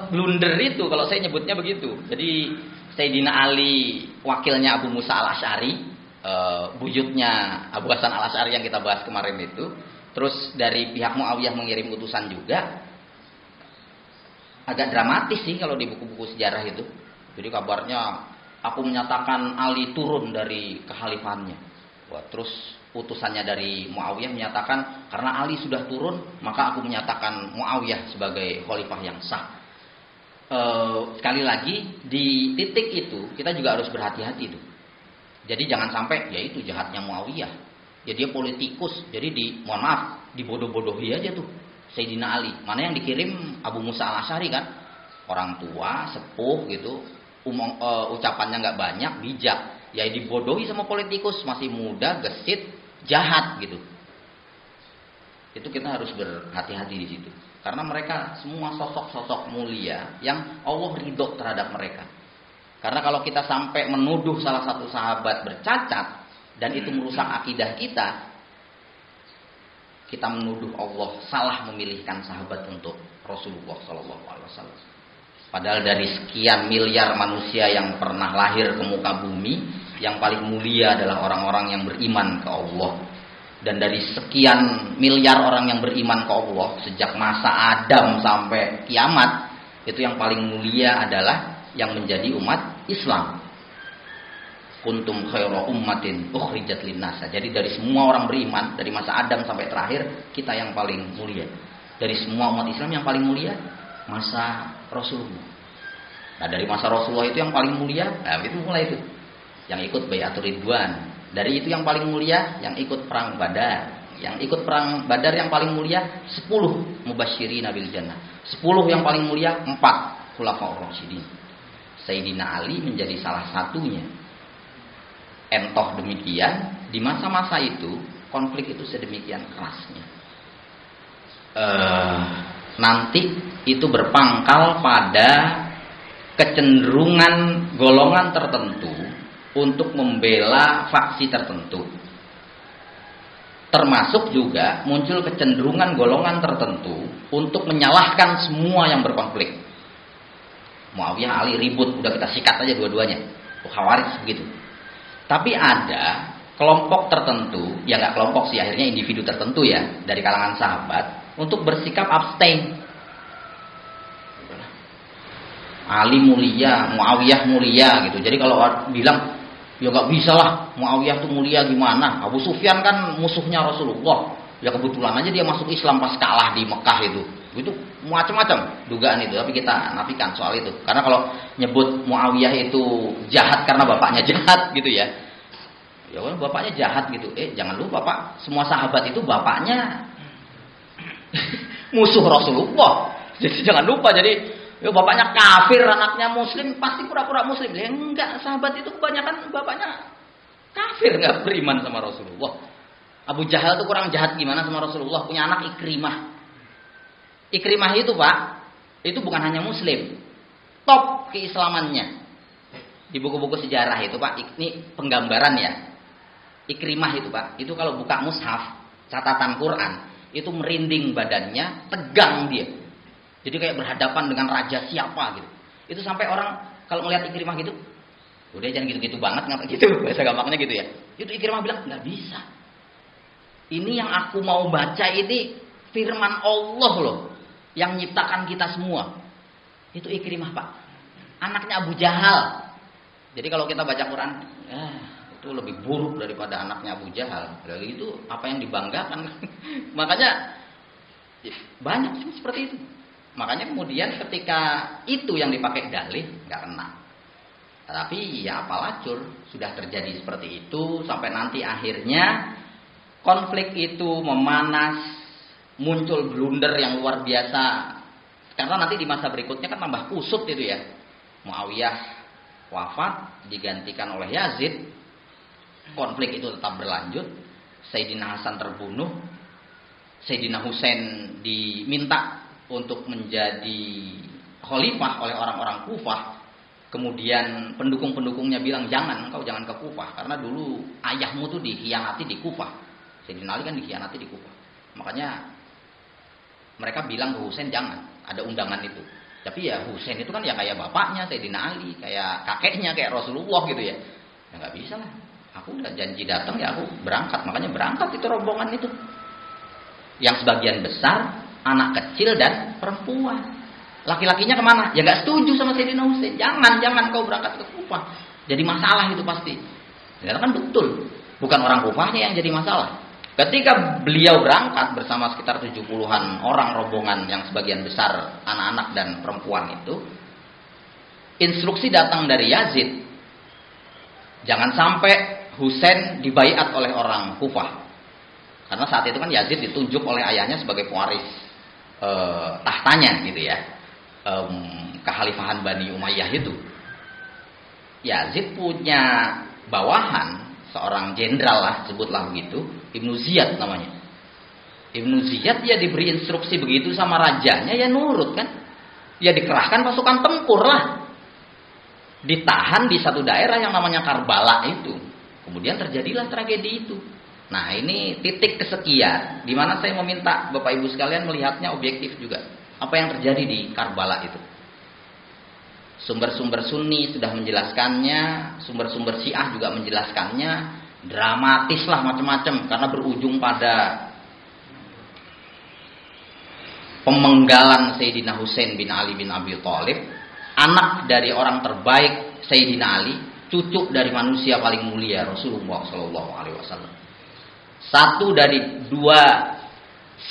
blunder itu kalau saya nyebutnya begitu. Jadi Sayyidina Ali wakilnya Abu Musa al-Asy'ari, buyutnya Abu Hasan al-Asy'ari yang kita bahas kemarin itu. Terus dari pihak Muawiyah mengirim utusan juga. Agak dramatis sih kalau di buku-buku sejarah itu. Jadi kabarnya aku menyatakan Ali turun dari kekhalifahannya. Wah, terus utusannya dari Muawiyah menyatakan karena Ali sudah turun maka aku menyatakan Muawiyah sebagai khalifah yang sah. Sekali lagi di titik itu kita juga harus berhati-hati itu. Jadi jangan sampai ya itu jahatnya Muawiyah. Ya dia politikus, jadi mohon maaf dibodoh-bodohi aja tuh Sayyidina Ali. Mana yang dikirim Abu Musa al-Asy'ari kan orang tua sepuh gitu, ucapannya nggak banyak, bijak. Ya dibodohi sama politikus masih muda, gesit, jahat gitu. Itu kita harus berhati-hati di situ. Karena mereka semua sosok-sosok mulia yang Allah ridho terhadap mereka. Karena kalau kita sampai menuduh salah satu sahabat bercacat dan itu merusak akidah kita, kita menuduh Allah salah memilihkan sahabat untuk Rasulullah SAW. Padahal dari sekian miliar manusia yang pernah lahir ke muka bumi, yang paling mulia adalah orang-orang yang beriman ke Allah. Dan dari sekian miliar orang yang beriman ke Allah, sejak masa Adam sampai kiamat, itu yang paling mulia adalah yang menjadi umat Islam. Kuntum khairu ummatin ukhrijat linnas. Jadi dari semua orang beriman, dari masa Adam sampai terakhir, kita yang paling mulia. Dari semua umat Islam yang paling mulia masa Rasulullah. Nah, dari masa Rasulullah itu yang paling mulia, nah itu mulai itu. Yang ikut Baiatur Ridwan. Dari itu yang paling mulia, yang ikut perang Badar. Yang ikut perang Badar yang paling mulia 10 mubasysyirin bil jannah. 10 yang paling mulia 4 khulafaur rasyidin. Sayyidina Ali menjadi salah satunya. Entoh demikian, di masa-masa itu konflik itu sedemikian kerasnya. Nanti itu berpangkal pada kecenderungan golongan tertentu untuk membela faksi tertentu. Termasuk juga muncul kecenderungan golongan tertentu untuk menyalahkan semua yang berkonflik. Muawiyah, Ali ribut, udah kita sikat aja dua-duanya. Khawarij begitu. Tapi ada kelompok tertentu, ya nggak kelompok sih, akhirnya individu tertentu ya dari kalangan sahabat untuk bersikap abstain. Ali mulia, Muawiyah mulia gitu. Jadi kalau bilang ya nggak bisa lah, Muawiyah tuh mulia gimana? Abu Sufyan kan musuhnya Rasulullah. Ya kebetulan aja dia masuk Islam pas kalah di Mekah itu. Itu macam-macam dugaan itu, tapi kita nafikan soal itu. Karena kalau nyebut Muawiyah itu jahat karena bapaknya jahat gitu ya. Ya kan bapaknya jahat gitu. Jangan lupa Pak, semua sahabat itu bapaknya musuh Rasulullah. Jadi jangan lupa, jadi ya bapaknya kafir, anaknya muslim, pasti pura-pura muslim. Ya enggak, sahabat itu kebanyakan bapaknya kafir, enggak beriman sama Rasulullah. Abu Jahal itu kurang jahat gimana sama Rasulullah, punya anak Ikrimah. Ikrimah itu Pak, itu bukan hanya muslim, top keislamannya. Di buku-buku sejarah itu Pak, ini penggambaran ya. Ikrimah itu Pak, itu kalau buka mushaf, catatan Quran, itu merinding badannya, tegang dia. Jadi kayak berhadapan dengan raja siapa gitu. Itu sampai orang kalau melihat Ikrimah gitu, udah jangan gitu-gitu banget, nggak gitu, bahasa gampangnya gitu ya. Itu Ikrimah bilang nggak bisa. Ini yang aku mau baca ini firman Allah loh, yang nyiptakan kita semua. Itu Ikrimah Pak, anaknya Abu Jahal. Jadi kalau kita baca Quran, itu lebih buruk daripada anaknya Abu Jahal. Dari itu apa yang dibanggakan? Makanya banyak sih seperti itu. Makanya kemudian ketika itu yang dipakai dalih nggak kena. Tapi ya apalacur, sudah terjadi seperti itu sampai nanti akhirnya konflik itu memanas, muncul blunder yang luar biasa. Karena nanti di masa berikutnya kan tambah kusut itu ya. Muawiyah wafat digantikan oleh Yazid. Konflik itu tetap berlanjut. Sayyidina Hasan terbunuh. Sayyidina Husain diminta untuk menjadi khalifah oleh orang-orang Kufah. Kemudian pendukung-pendukungnya bilang engkau jangan ke Kufah, karena dulu ayahmu tuh dikhianati di Kufah. Sayyidina Ali kan dikhianati di Kufah. Makanya mereka bilang ke Husain jangan, ada undangan itu. Tapi ya Husain itu kan ya kayak bapaknya Sayyidina Ali, kayak kakeknya, kayak Rasulullah gitu ya. Ya nggak bisa lah. Aku udah janji datang ya aku berangkat. Makanya berangkat itu rombongan itu. Yang sebagian besar anak kecil dan perempuan. Laki-lakinya kemana? Ya nggak setuju sama Sayyidina Husain. Jangan kau berangkat ke Kufah. Jadi masalah itu pasti. Karena kan betul, bukan orang Kufahnya yang jadi masalah. Ketika beliau berangkat bersama sekitar 70-an orang rombongan yang sebagian besar anak-anak dan perempuan itu, instruksi datang dari Yazid. Jangan sampai Husain dibaiat oleh orang Kufah. Karena saat itu kan Yazid ditunjuk oleh ayahnya sebagai pewaris tahtanya gitu ya, kekhalifahan Bani Umayyah itu. Yazid punya bawahan seorang jenderal lah, sebutlah begitu, Ibnu Ziyad namanya. Ibnu Ziyad ya diberi instruksi begitu sama rajanya, ya nurut kan. Ya dikerahkan pasukan tempur lah, ditahan di satu daerah yang namanya Karbala itu. Kemudian terjadilah tragedi itu. Nah ini titik kesekian di mana saya meminta Bapak Ibu sekalian melihatnya objektif juga. Apa yang terjadi di Karbala itu? Sumber-sumber Sunni sudah menjelaskannya, sumber-sumber Syiah juga menjelaskannya, dramatis lah macam-macam karena berujung pada pemenggalan Sayyidina Husain bin Ali bin Abi Thalib, anak dari orang terbaik Sayyidina Ali, cucu dari manusia paling mulia Rasulullah Shallallahu Alaihi Wasallam. Satu dari dua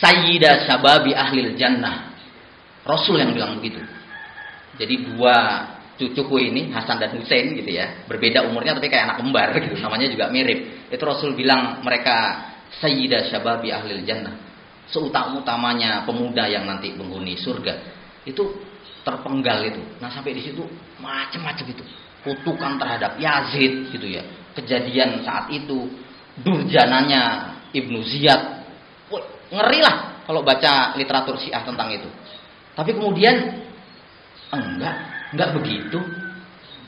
Sayyidah Syababi Ahlil Jannah. Rasul yang bilang begitu. Jadi dua cucuku ini Hasan dan Husain gitu ya, berbeda umurnya tapi kayak anak kembar gitu, namanya juga mirip. Itu Rasul bilang mereka Sayyidah Syababi Ahlil Jannah, seutama-utamanya pemuda yang nanti menghuni surga. Itu terpenggal itu. Nah sampai di situ macam-macam itu, kutukan terhadap Yazid gitu ya. Kejadian saat itu, durjananya Ibnu Ziyad, wah, ngeri lah kalau baca literatur Syiah tentang itu. Tapi kemudian enggak begitu.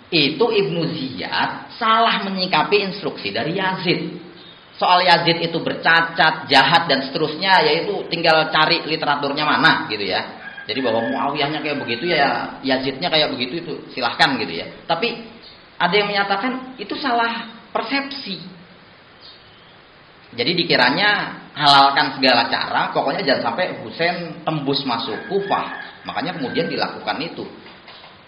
Itu Ibnu Ziyad salah menyikapi instruksi dari Yazid. Soal Yazid itu bercacat, jahat dan seterusnya, yaitu tinggal cari literaturnya mana gitu ya. Jadi bahwa Muawiyahnya kayak begitu ya, Yazidnya kayak begitu itu silahkan gitu ya. Tapi ada yang menyatakan itu salah persepsi. Jadi dikiranya halalkan segala cara, pokoknya jangan sampai Husain tembus masuk Kufah. Makanya kemudian dilakukan itu.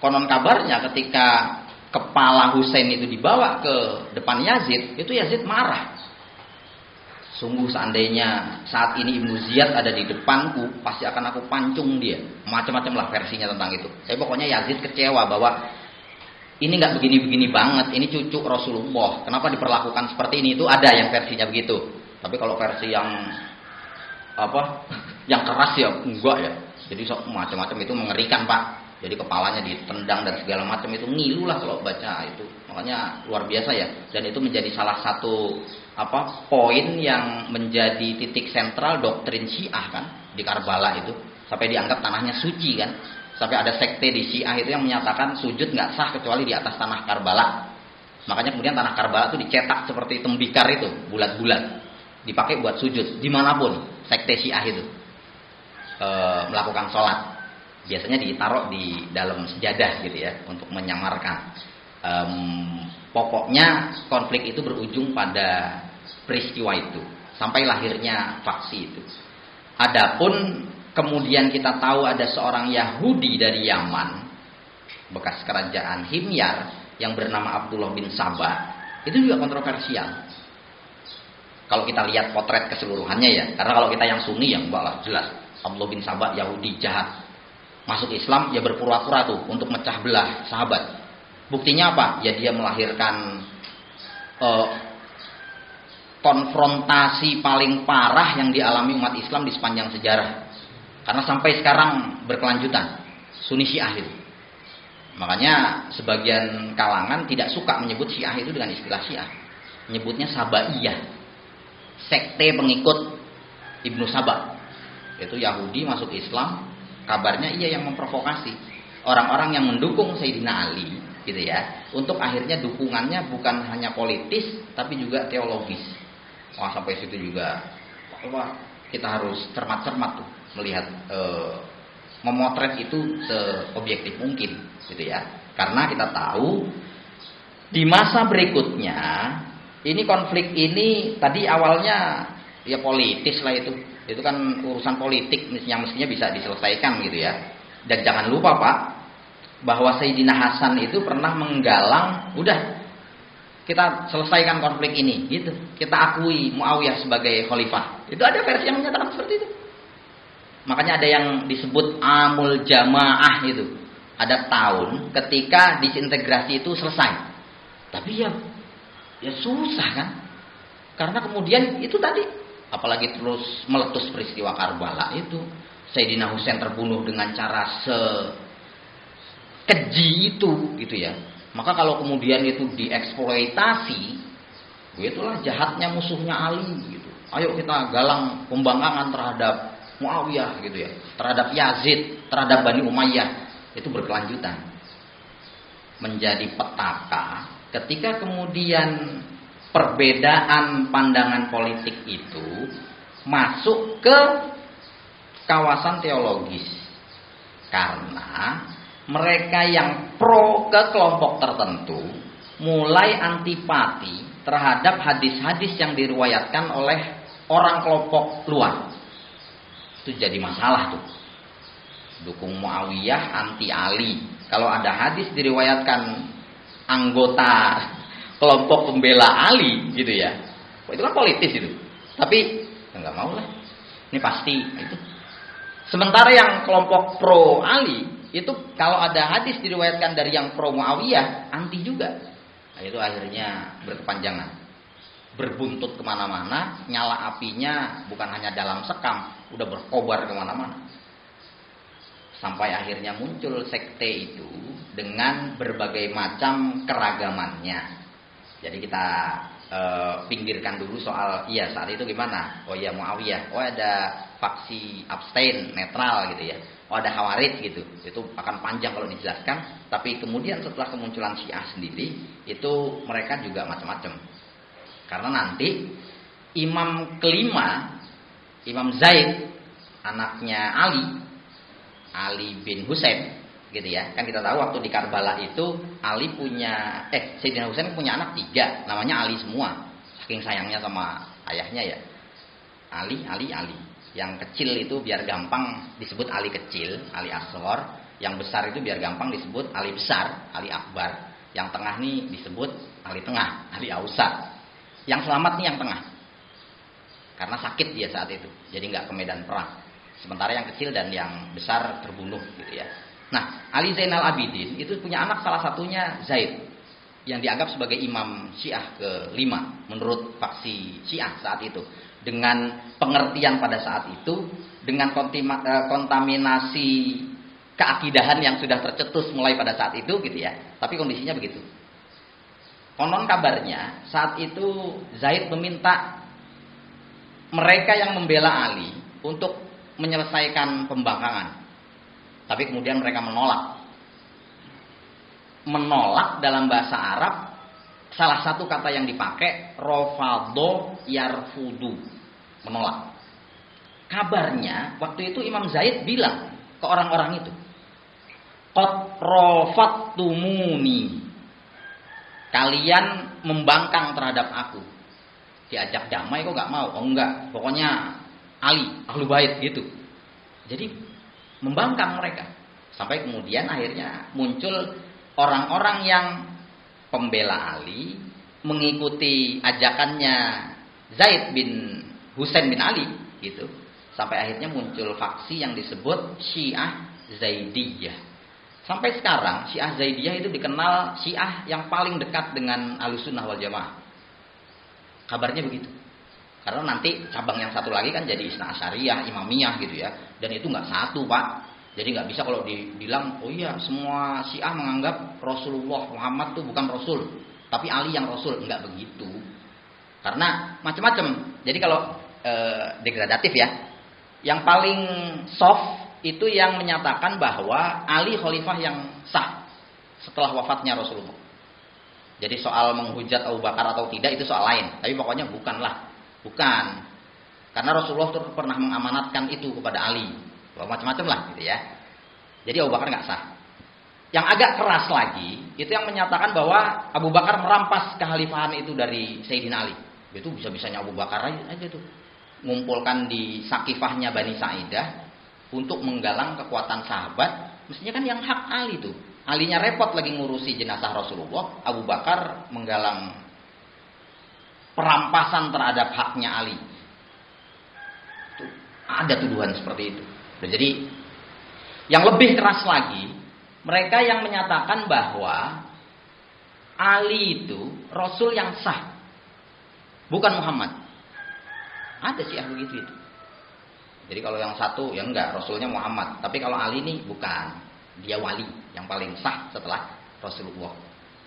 Konon kabarnya ketika kepala Husain itu dibawa ke depan Yazid, itu Yazid marah. Sungguh seandainya saat ini Ibnu Ziyad ada di depanku, pasti akan aku pancung dia. Macam-macam lah versinya tentang itu. Tapi pokoknya Yazid kecewa bahwa ini nggak begini-begini banget, ini cucu Rasulullah. Kenapa diperlakukan seperti ini? Itu ada yang versinya begitu. Tapi kalau versi yang yang keras ya enggak ya. Jadi macam-macam itu mengerikan Pak. Jadi kepalanya ditendang dan segala macam itu ngilu lah kalau baca itu. Makanya luar biasa ya. Dan itu menjadi salah satu poin yang menjadi titik sentral doktrin Syiah kan di Karbala itu. Sampai dianggap tanahnya suci kan. Sampai ada sekte di Syiah itu yang menyatakan sujud nggak sah kecuali di atas tanah Karbala. Makanya kemudian tanah Karbala itu dicetak seperti tembikar itu, bulat-bulat, dipakai buat sujud dimanapun sekte Syiah itu melakukan sholat. Biasanya ditaruh di dalam sejadah gitu ya untuk menyamarkan. Pokoknya konflik itu berujung pada peristiwa itu sampai lahirnya faksi itu. Adapun kemudian kita tahu ada seorang Yahudi dari Yaman, bekas kerajaan Himyar, yang bernama Abdullah bin Saba. Itu juga kontroversial. Kalau kita lihat potret keseluruhannya ya, karena kalau kita yang Sunni yang enggak lah jelas. Abdullah bin Saba Yahudi jahat. Masuk Islam ya berpura-pura tuh untuk mecah belah sahabat. Buktinya apa? Ya dia melahirkan konfrontasi paling parah yang dialami umat Islam di sepanjang sejarah. Karena sampai sekarang berkelanjutan Sunni Syiah itu. Makanya sebagian kalangan tidak suka menyebut Syiah itu dengan istilah Syiah. Menyebutnya Sabaiyah. Sekte pengikut Ibnu Saba. Itu Yahudi masuk Islam. Kabarnya ia yang memprovokasi orang-orang yang mendukung Sayyidina Ali gitu ya. Untuk akhirnya dukungannya bukan hanya politis tapi juga teologis. Wah sampai situ juga kita harus cermat-cermat tuh melihat memotret itu seobjektif mungkin gitu ya. Karena kita tahu di masa berikutnya ini konflik ini tadi awalnya ya politis lah itu. Itu kan urusan politik yang mestinya bisa diselesaikan gitu ya. Dan jangan lupa Pak, bahwa Sayyidina Hasan itu pernah menggalang, udah kita selesaikan konflik ini gitu. Kita akui Muawiyah sebagai khalifah. Itu ada versi yang menyatakan seperti itu. Makanya ada yang disebut Amul Jamaah itu. Ada tahun ketika disintegrasi itu selesai. Tapi ya susah kan. Karena kemudian itu tadi, apalagi terus meletus peristiwa Karbala itu. Sayyidina Husain terbunuh dengan cara keji itu gitu ya. Maka kalau kemudian itu dieksploitasi, itulah jahatnya musuhnya Ali gitu. Ayo kita galang pembangkangan terhadap Muawiyah gitu ya, terhadap Yazid, terhadap Bani Umayyah. Itu berkelanjutan. Menjadi petaka ketika kemudian perbedaan pandangan politik itu masuk ke kawasan teologis. Karena Mereka yang pro ke kelompok tertentu mulai antipati terhadap hadis-hadis yang diriwayatkan oleh orang kelompok luar. Itu jadi masalah tuh. Dukung Muawiyah, anti Ali. Kalau ada hadis diriwayatkan anggota kelompok pembela Ali gitu ya, itu kan politis itu. Tapi nggak mau lah. Ini pasti itu. Sementara yang kelompok pro Ali itu kalau ada hadis diriwayatkan dari yang pro Muawiyah, anti juga. Nah, itu akhirnya berkepanjangan, berbuntut kemana-mana, nyala apinya bukan hanya dalam sekam, udah berkobar kemana-mana. Sampai akhirnya muncul sekte itu dengan berbagai macam keragamannya. Jadi kita pinggirkan dulu soal iya saat itu gimana. Oh iya Muawiyah, oh ada faksi abstain netral gitu ya, oh ada Khawarij gitu. Itu akan panjang kalau dijelaskan. Tapi kemudian setelah kemunculan Syiah sendiri itu mereka juga macam-macam. Karena nanti imam kelima, Imam Zaid, anaknya Ali bin Husain gitu ya. Kan kita tahu waktu di Karbala itu Ali punya Sayyidina Husain punya anak 3, namanya Ali semua. Saking sayangnya sama ayahnya ya. Ali. Yang kecil itu biar gampang disebut Ali kecil, Ali Asghar. Yang besar itu biar gampang disebut Ali besar, Ali Akbar. Yang tengah nih disebut Ali tengah, Ali Ausat. Yang selamat nih yang tengah. Karena sakit dia saat itu. Jadi nggak ke medan perang. Sementara yang kecil dan yang besar terbunuh gitu ya. Nah, Ali Zainal Abidin itu punya anak salah satunya Zaid yang dianggap sebagai imam Syiah ke-5 menurut faksi Syiah saat itu. Dengan pengertian pada saat itu, dengan kontaminasi keakidahan yang sudah tercetus mulai pada saat itu gitu ya. Tapi kondisinya begitu. Konon kabarnya saat itu Zaid meminta mereka yang membela Ali untuk menyelesaikan pembangkangan. Tapi kemudian mereka menolak. Menolak dalam bahasa Arab, salah satu kata yang dipakai rafadho yarfudu, menolak. Kabarnya waktu itu Imam Zaid bilang ke orang-orang itu, qad rafattumuni, kalian membangkang terhadap aku. Diajak damai kok nggak mau? Oh enggak, pokoknya Ali, Ahlul Bait gitu. Jadi membangkang mereka. Sampai kemudian akhirnya muncul orang-orang yang pembela Ali, mengikuti ajakannya Zaid bin Husain bin Ali gitu. Sampai akhirnya muncul faksi yang disebut Syiah Zaidiyah. Sampai sekarang Syiah Zaidiyah itu dikenal Syiah yang paling dekat dengan Ahlussunnah wal Jamaah. Kabarnya begitu. Karena nanti cabang yang satu lagi kan jadi Isna Asyariyah, Imamiyah gitu ya. Dan itu nggak satu Pak. Jadi nggak bisa kalau dibilang, oh iya semua Syiah menganggap Rasulullah Muhammad tuh bukan Rasul, tapi Ali yang Rasul. Nggak begitu. Karena macam-macam. Jadi kalau degradatif ya, yang paling soft itu yang menyatakan bahwa Ali khalifah yang sah setelah wafatnya Rasulullah. Jadi soal menghujat Abu Bakar atau tidak itu soal lain. Tapi pokoknya bukanlah. Bukan. Karena Rasulullah tuh pernah mengamanatkan itu kepada Ali. Macam-macam lah gitu ya. Jadi Abu Bakar nggak sah. Yang agak keras lagi itu yang menyatakan bahwa Abu Bakar merampas kekhalifahan itu dari Sayyidina Ali. Itu bisa-bisanya Abu Bakar aja tuh. Ngumpulkan di Sakifahnya Bani Sa'idah untuk menggalang kekuatan sahabat. Mestinya kan yang hak Ali tuh. Alinya repot lagi ngurusi jenazah Rasulullah. Abu Bakar menggalang perampasan terhadap haknya Ali. Itu ada tuduhan seperti itu. Jadi yang lebih keras lagi, mereka yang menyatakan bahwa Ali itu Rasul yang sah, bukan Muhammad. Ada sih begitu itu. Jadi kalau yang satu ya enggak, Rasulnya Muhammad. Tapi kalau Ali ini bukan, dia wali yang paling sah setelah Rasulullah.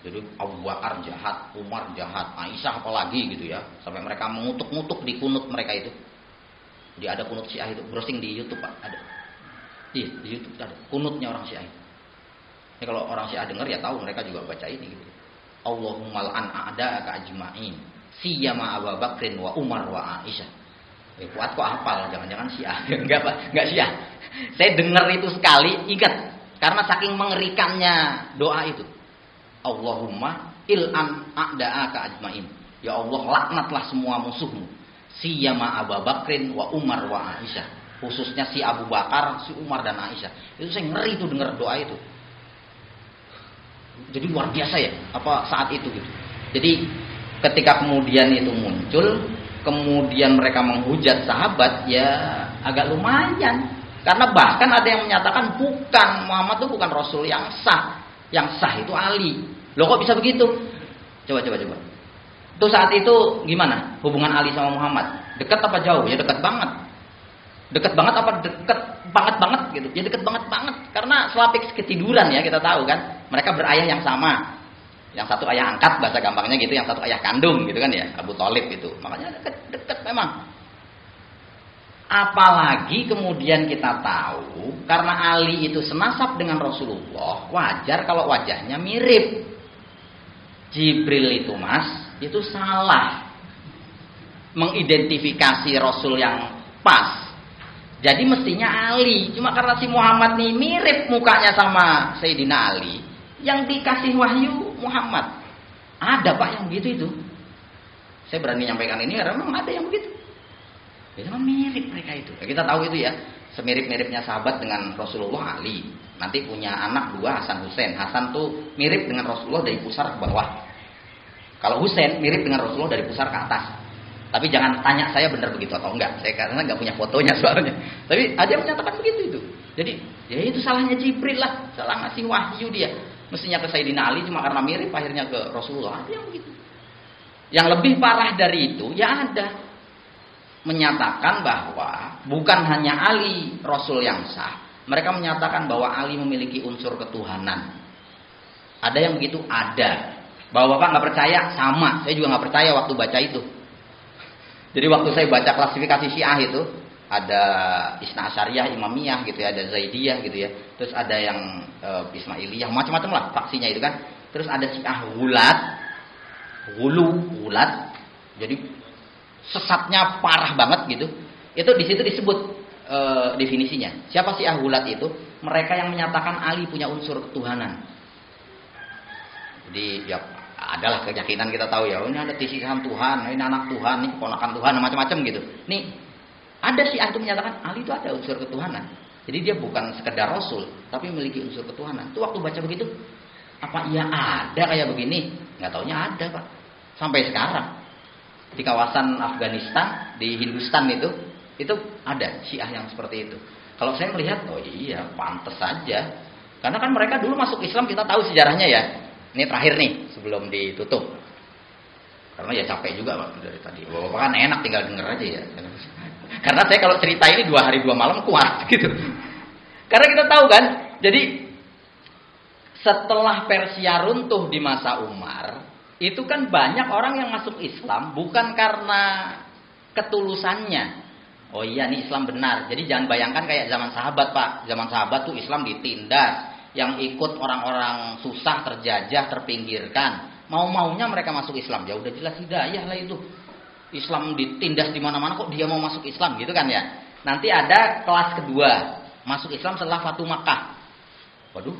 Jadi Abu Bakar jahat, Umar jahat, Aisyah apalagi gitu ya. Sampai mereka mengutuk-ngutuk di kunut mereka itu. Jadi ada kunut Syiah itu, browsing di YouTube Pak, ada. Iya, di YouTube ada kunutnya orang Syiah. Ini kalau orang Syiah dengar ya tahu mereka juga baca ini gitu. Allahumma al'an a'da'aka ajma'in, siyama Abu Bakrin wa Umar wa Aisyah. Kuat kok hafal, jangan-jangan Syiah. Enggak Pak, enggak Syiah. Saya dengar itu sekali, ingat Karena saking mengerikannya doa itu. Allahumma il'an a'da'aka ajmain. Ya Allah, laknatlah semua musuhmu. Siyama Abu Bakrin wa Umar wa Aisyah. Khususnya si Abu Bakar, si Umar dan Aisyah. Itu saya ngeri tuh dengar doa itu. Jadi luar biasa ya, apa saat itu gitu. Jadi ketika kemudian itu muncul, kemudian mereka menghujat sahabat, ya agak lumayan. Karena bahkan ada yang menyatakan bukan, Muhammad itu bukan Rasul yang sah. Yang sah itu Ali. Loh kok bisa begitu? Coba. Itu saat itu gimana hubungan Ali sama Muhammad? Dekat apa jauh? Ya dekat banget. Dekat banget apa dekat banget gitu? Ya dekat banget. Karena selapik ketiduran ya, kita tahu kan. Mereka berayah yang sama. Yang satu ayah angkat bahasa gampangnya gitu, yang satu ayah kandung gitu kan ya, Abu Thalib itu. Makanya dekat memang. Apalagi kemudian kita tahu karena Ali itu senasab dengan Rasulullah, wajar kalau wajahnya mirip. Jibril itu Mas, itu salah mengidentifikasi Rasul yang pas. Jadi mestinya Ali, cuma karena si Muhammad nih mirip mukanya sama Sayyidina Ali, yang dikasih wahyu Muhammad. Ada Pak yang begitu itu. Saya berani nyampaikan ini karena memang ada yang begitu. Itu kan mirip mereka itu. Kita tahu itu ya, semirip-miripnya sahabat dengan Rasulullah Ali. Nanti punya anak dua, Hasan Husain. Hasan tuh mirip dengan Rasulullah dari pusar ke bawah. Kalau Husain mirip dengan Rasulullah dari pusar ke atas. Tapi jangan tanya saya benar begitu atau enggak. Saya karena enggak punya fotonya soalnya. Tapi ada yang menyatakan begitu itu. Jadi ya itu salahnya Jibril lah, salah ngasih wahyu dia. Mestinya ke Sayyidina Ali cuma karena mirip akhirnya ke Rasulullah. Ada yang begitu. Yang lebih parah dari itu ya ada menyatakan bahwa bukan hanya Ali Rasul yang sah, mereka menyatakan bahwa Ali memiliki unsur ketuhanan. Ada yang begitu? Ada. Bahwa Bapak nggak percaya? Sama, saya juga nggak percaya waktu baca itu. Jadi waktu saya baca klasifikasi Syiah itu ada Isna Asyariyah, Imamiyah gitu ya, ada Zaidiyah gitu ya, terus ada yang Ismailiyah, macam-macam lah faksinya itu kan. Terus ada Syiah Gulat, jadi sesatnya parah banget gitu. Itu di situ disebut definisinya. Siapa Syiah Gulat itu? Mereka yang menyatakan Ali punya unsur ketuhanan. Jadi ya adalah keyakinan kita tahu ya, ini ada tisisan Tuhan, ini anak Tuhan, ini keponakan Tuhan, macam-macam gitu. Nih ada Syiah itu menyatakan Ali itu ada unsur ketuhanan. Jadi dia bukan sekedar Rasul, tapi memiliki unsur ketuhanan. Itu waktu baca begitu, apa iya ada kayak begini? Nggak taunya ada Pak. Sampai sekarang di kawasan Afghanistan, di Hindustan itu ada Syiah yang seperti itu. Kalau saya melihat, oh iya pantas saja. Karena kan mereka dulu masuk Islam, kita tahu sejarahnya ya. Ini terakhir nih sebelum ditutup. Karena ya capek juga Pak dari tadi. Bapak kan enak tinggal denger aja ya. Karena saya kalau cerita ini 2 hari 2 malam kuat gitu. Karena kita tahu kan, jadi setelah Persia runtuh di masa Umar, itu kan banyak orang yang masuk Islam bukan karena ketulusannya. Oh iya nih Islam benar. Jadi jangan bayangkan kayak zaman sahabat Pak. Zaman sahabat tuh Islam ditindas. Yang ikut orang-orang susah, terjajah, terpinggirkan. Mau-maunya mereka masuk Islam. Ya udah jelas hidayah lah itu. Islam ditindas di mana-mana kok dia mau masuk Islam gitu kan ya. Nanti ada kelas kedua. Masuk Islam setelah Fatu Makkah. Waduh.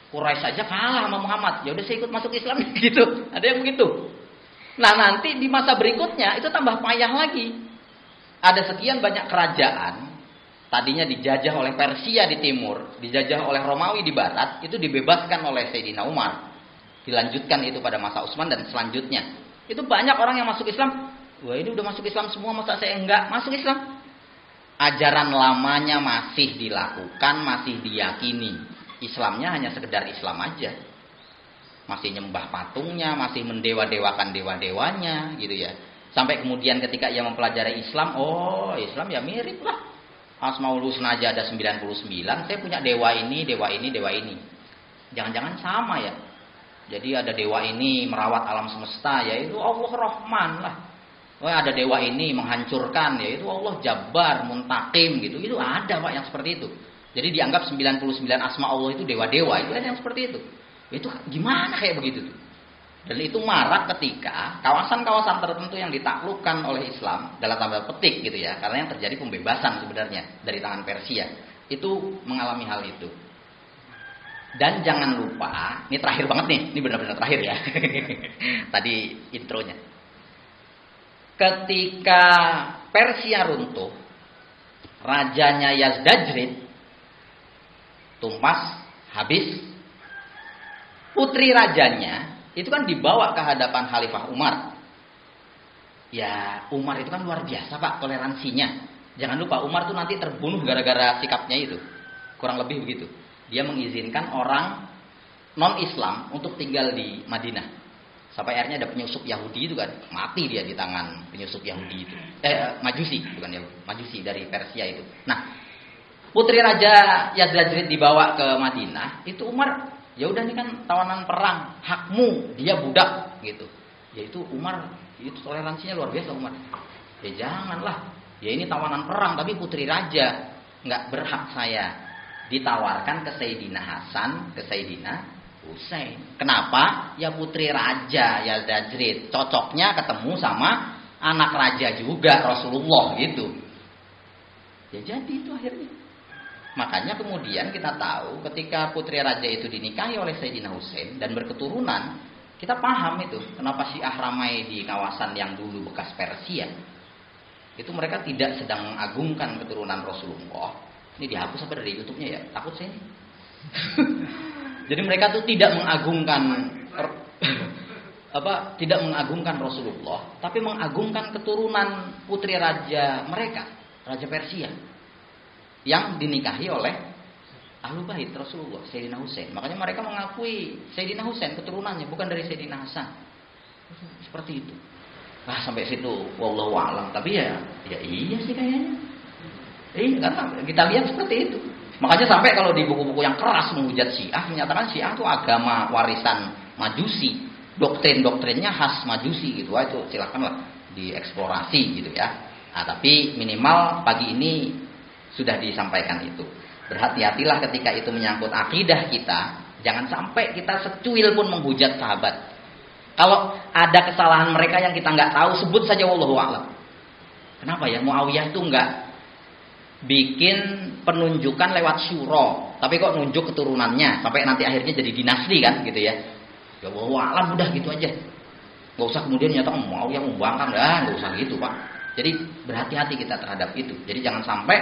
Quraisy saja kalah sama Muhammad. Ya udah saya ikut masuk Islam gitu. Ada yang begitu. Nah, nanti di masa berikutnya itu tambah payah lagi. Ada sekian banyak kerajaan tadinya dijajah oleh Persia di timur, dijajah oleh Romawi di barat, itu dibebaskan oleh Sayyidina Umar. Dilanjutkan itu pada masa Utsman dan selanjutnya. Itu banyak orang yang masuk Islam. Wah, ini udah masuk Islam semua, masa saya enggak masuk Islam? Ajaran lamanya masih dilakukan, masih diyakini. Islamnya hanya sekedar Islam aja. Masih nyembah patungnya, masih mendewa-dewakan dewa-dewanya gitu ya. Sampai kemudian ketika ia mempelajari Islam, oh Islam ya mirip lah. Asmaul Husna aja ada 99, saya punya dewa ini, dewa ini, dewa ini. Jangan-jangan sama ya. Jadi ada dewa ini merawat alam semesta, yaitu Allah Rahman lah. Wah, ada dewa ini menghancurkan, yaitu Allah Jabbar, Muntaqim gitu. Itu ada Pak yang seperti itu. Jadi dianggap 99 asma Allah itu dewa-dewa, itu ada yang seperti itu. Itu gimana kayak begitu tuh? Dan itu marak ketika kawasan-kawasan tertentu yang ditaklukkan oleh Islam dalam tanda petik gitu ya, karena yang terjadi pembebasan sebenarnya dari tangan Persia itu mengalami hal itu. Dan jangan lupa, ini terakhir banget nih, ini benar-benar terakhir ya. Tadi intronya. Ketika Persia runtuh, rajanya Yazdajrid tumpas, habis. Putri rajanya itu kan dibawa ke hadapan Khalifah Umar. Ya, Umar itu kan luar biasa Pak toleransinya. Jangan lupa Umar tuh nanti terbunuh gara-gara sikapnya itu. Kurang lebih begitu. Dia mengizinkan orang non-Islam untuk tinggal di Madinah. Sampai akhirnya ada penyusup Yahudi itu kan, mati dia di tangan penyusup Yahudi itu. Majusi, bukan Yahudi, Majusi dari Persia itu. Nah, putri Raja Yazdajrid dibawa ke Madinah, itu Umar, ya udah ini kan tawanan perang, hakmu, dia budak gitu. Yaitu Umar, itu toleransinya luar biasa Umar. Ya janganlah, ya ini tawanan perang tapi putri raja, nggak berhak saya. Ditawarkan ke Sayyidina Hasan, ke Sayyidina Husain. Kenapa? Ya putri raja Yazdajrid, cocoknya ketemu sama anak raja juga Rasulullah gitu. Ya jadi itu akhirnya. Makanya kemudian kita tahu ketika putri raja itu dinikahi oleh Sayyidina Husain dan berketurunan, kita paham itu kenapa Syiah ramai di kawasan yang dulu bekas Persia. Itu mereka tidak sedang mengagungkan keturunan Rasulullah. Ini dihapus apa dari YouTube-nya ya? Takut saya ini. Jadi mereka tuh tidak mengagungkan tidak mengagungkan Rasulullah, tapi mengagungkan keturunan putri raja mereka, raja Persia, yang dinikahi oleh ahlu bait Rasulullah, Sayyidina Husain. Makanya mereka mengakui Sayyidina Husain keturunannya, bukan dari Sayyidina Hasan. Seperti itu. Nah sampai situ, wallahu a'lam. Tapi ya iya sih kayaknya. Karena kita lihat seperti itu. Makanya sampai kalau di buku-buku yang keras menghujat Syiah, menyatakan Syiah itu agama warisan Majusi, doktrin-doktrinnya khas Majusi gitu. Wah itu silakanlah dieksplorasi gitu ya. Nah, tapi minimal pagi ini sudah disampaikan itu. Berhati-hatilah ketika itu menyangkut akidah kita, jangan sampai kita secuil pun menghujat sahabat. Kalau ada kesalahan mereka yang kita nggak tahu, sebut saja wallahu a'lam. Kenapa ya Muawiyah itu nggak bikin penunjukan lewat syuro, tapi kok nunjuk keturunannya sampai nanti akhirnya jadi dinasti kan gitu ya. Ya wallahu a'lam, udah gitu aja. Nggak usah kemudian nyatakan Muawiyah membangkang, nggak usah gitu Pak. Jadi berhati-hati kita terhadap itu. Jadi jangan sampai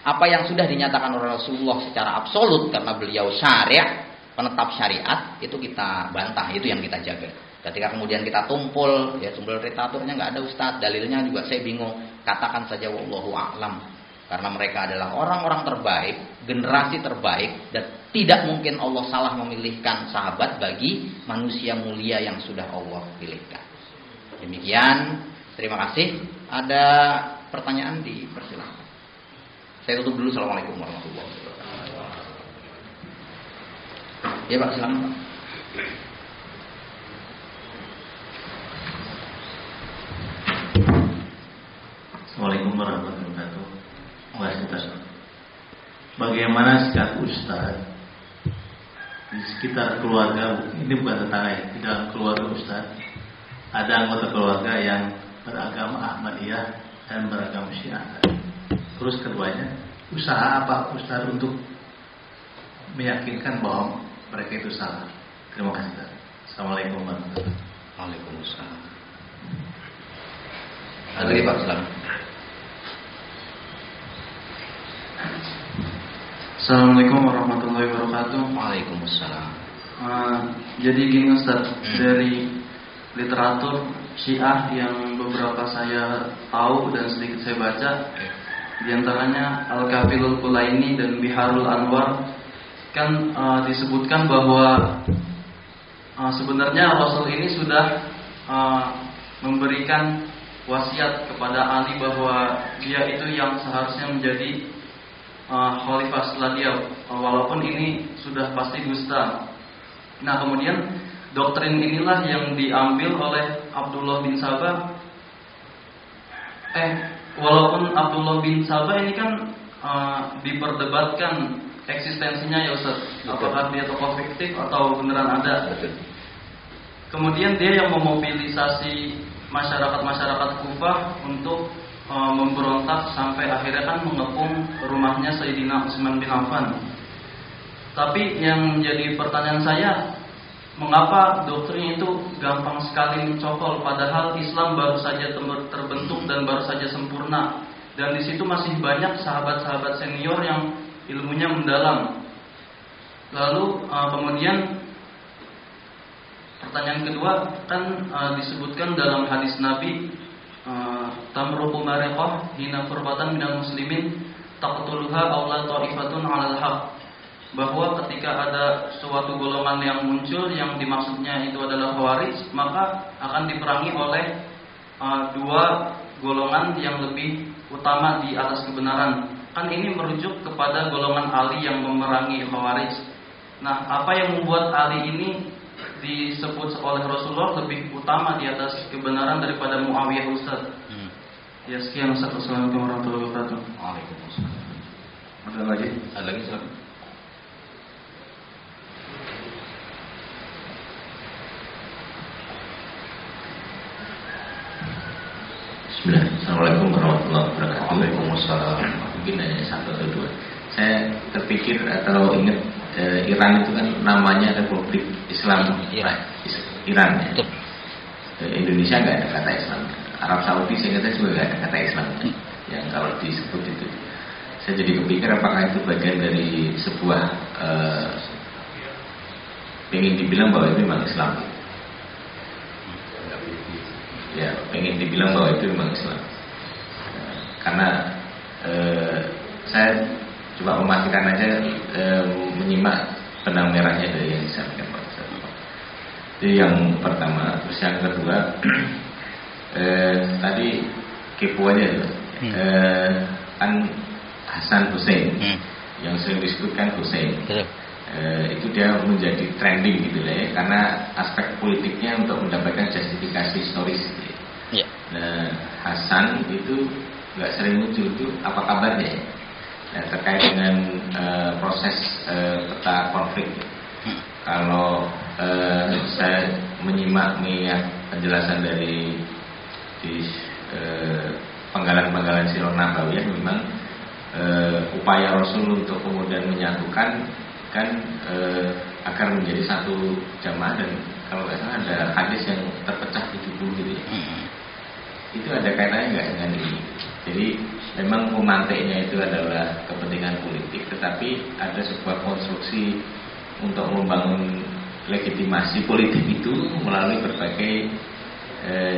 apa yang sudah dinyatakan oleh Rasulullah secara absolut karena beliau syariat, penetap syariat, itu kita bantah, itu yang kita jaga. Ketika kemudian kita tumpul, ya tumpul literaturnya nggak ada Ustadz, dalilnya juga saya bingung, katakan saja wallahu a'lam. Karena mereka adalah orang-orang terbaik, generasi terbaik, dan tidak mungkin Allah salah memilihkan sahabat bagi manusia mulia yang sudah Allah pilihkan. Demikian, terima kasih. Ada pertanyaan, dipersilakan. Saya tutup dulu. Assalamualaikum warahmatullahi wabarakatuh. Ya Pak, silakan Pak. Assalamualaikum warahmatullahi wabarakatuh. Bagaimana sikap Ustaz di sekitar keluarga, ini bukan tetangga ya, di dalam keluarga Ustaz ada anggota keluarga yang beragama Ahmadiyah dan beragama Syiah. Terus keduanya, usaha apa Ustaz untuk meyakinkan bahwa mereka itu salah? Terima kasih Ustaz. Assalamualaikum warahmatullahi wabarakatuh. Waalaikumsalam. Ada lagi Pak, silakan. Assalamualaikum warahmatullahi wabarakatuh. Waalaikumsalam. Jadi gini Ustaz, dari literatur Syiah yang beberapa saya tahu dan sedikit saya baca, diantaranya Al-Kafilul Kulaini dan Biharul Anwar, kan disebutkan bahwa sebenarnya Rasul ini sudah memberikan wasiat kepada Ali bahwa dia itu yang seharusnya menjadi khalifah setelah dia, walaupun ini sudah pasti dusta. Nah kemudian doktrin inilah yang diambil oleh Abdullah bin Sabah. Walaupun Abdullah bin Sabah ini kan diperdebatkan eksistensinya ya Ustaz, apakah dia tokoh fiktif atau beneran ada. Kemudian dia yang memobilisasi masyarakat Kufah untuk memberontak sampai akhirnya kan mengepung rumahnya Sayyidina Utsman bin Affan. Tapi yang menjadi pertanyaan saya, mengapa doktrin itu gampang sekali mencokol, padahal Islam baru saja terbentuk dan baru saja sempurna, dan di situ masih banyak sahabat-sahabat senior yang ilmunya mendalam. Lalu kemudian pertanyaan kedua, kan disebutkan dalam hadis Nabi, tamruqu mariqah hina furbatan minal muslimin taqtuluha awla ta'ifatun 'alal haq, bahwa ketika ada suatu golongan yang muncul yang dimaksudnya itu adalah Khawarij, maka akan diperangi oleh dua golongan yang lebih utama di atas kebenaran. Kan ini merujuk kepada golongan Ali yang memerangi Khawarij. Nah, apa yang membuat Ali ini disebut oleh Rasulullah lebih utama di atas kebenaran daripada Muawiyah, Ustaz? Ya, sekian Ustaz. Wassalamualaikum warahmatullahi wabarakatuh. Waalaikumsalam. Ada lagi? Ada lagi, silakan. Assalamualaikum warahmatullahi wabarakatuh. Waalaikumsalam. Mungkin hanya satu atau dua. Saya terpikir atau ingat Iran itu kan namanya Republik Islam Iran. Iran ya. Betul. Indonesia nggak ada kata Islam. Arab Saudi saya kata juga nggak ada kata Islam. Yang kalau disebut itu, saya jadi kepikir apakah itu bagian dari sebuah pengen dibilang bahwa itu memang Islam. Ya, pengen dibilang bahwa itu memang Islam. Karena saya coba memastikan aja, menyimak benang merahnya dari yang disampaikan Pak Ustaz. Itu yang pertama. Terus yang kedua, tadi kepo aja kan Hasan Hussein yang sering disebutkan Hussein. Itu dia menjadi trending gitu ya, karena aspek politiknya untuk mendapatkan justifikasi historis gitu ya. Ya. Nah, Hasan itu nggak sering muncul, itu apa kabarnya? Nah, terkait dengan proses peta konflik. Kalau saya menyimak penjelasan dari penggalan-penggalan Sirah Nabawiyah, memang upaya Rasul untuk kemudian menyatukan kan agar menjadi satu jamaah, dan kalau nggak salah ada hadis yang terpecah 70 gitu ya. Itu ada kaitannya nggak dengan ini? Jadi memang pemantiknya itu adalah kepentingan politik, tetapi ada sebuah konstruksi untuk membangun legitimasi politik itu melalui berbagai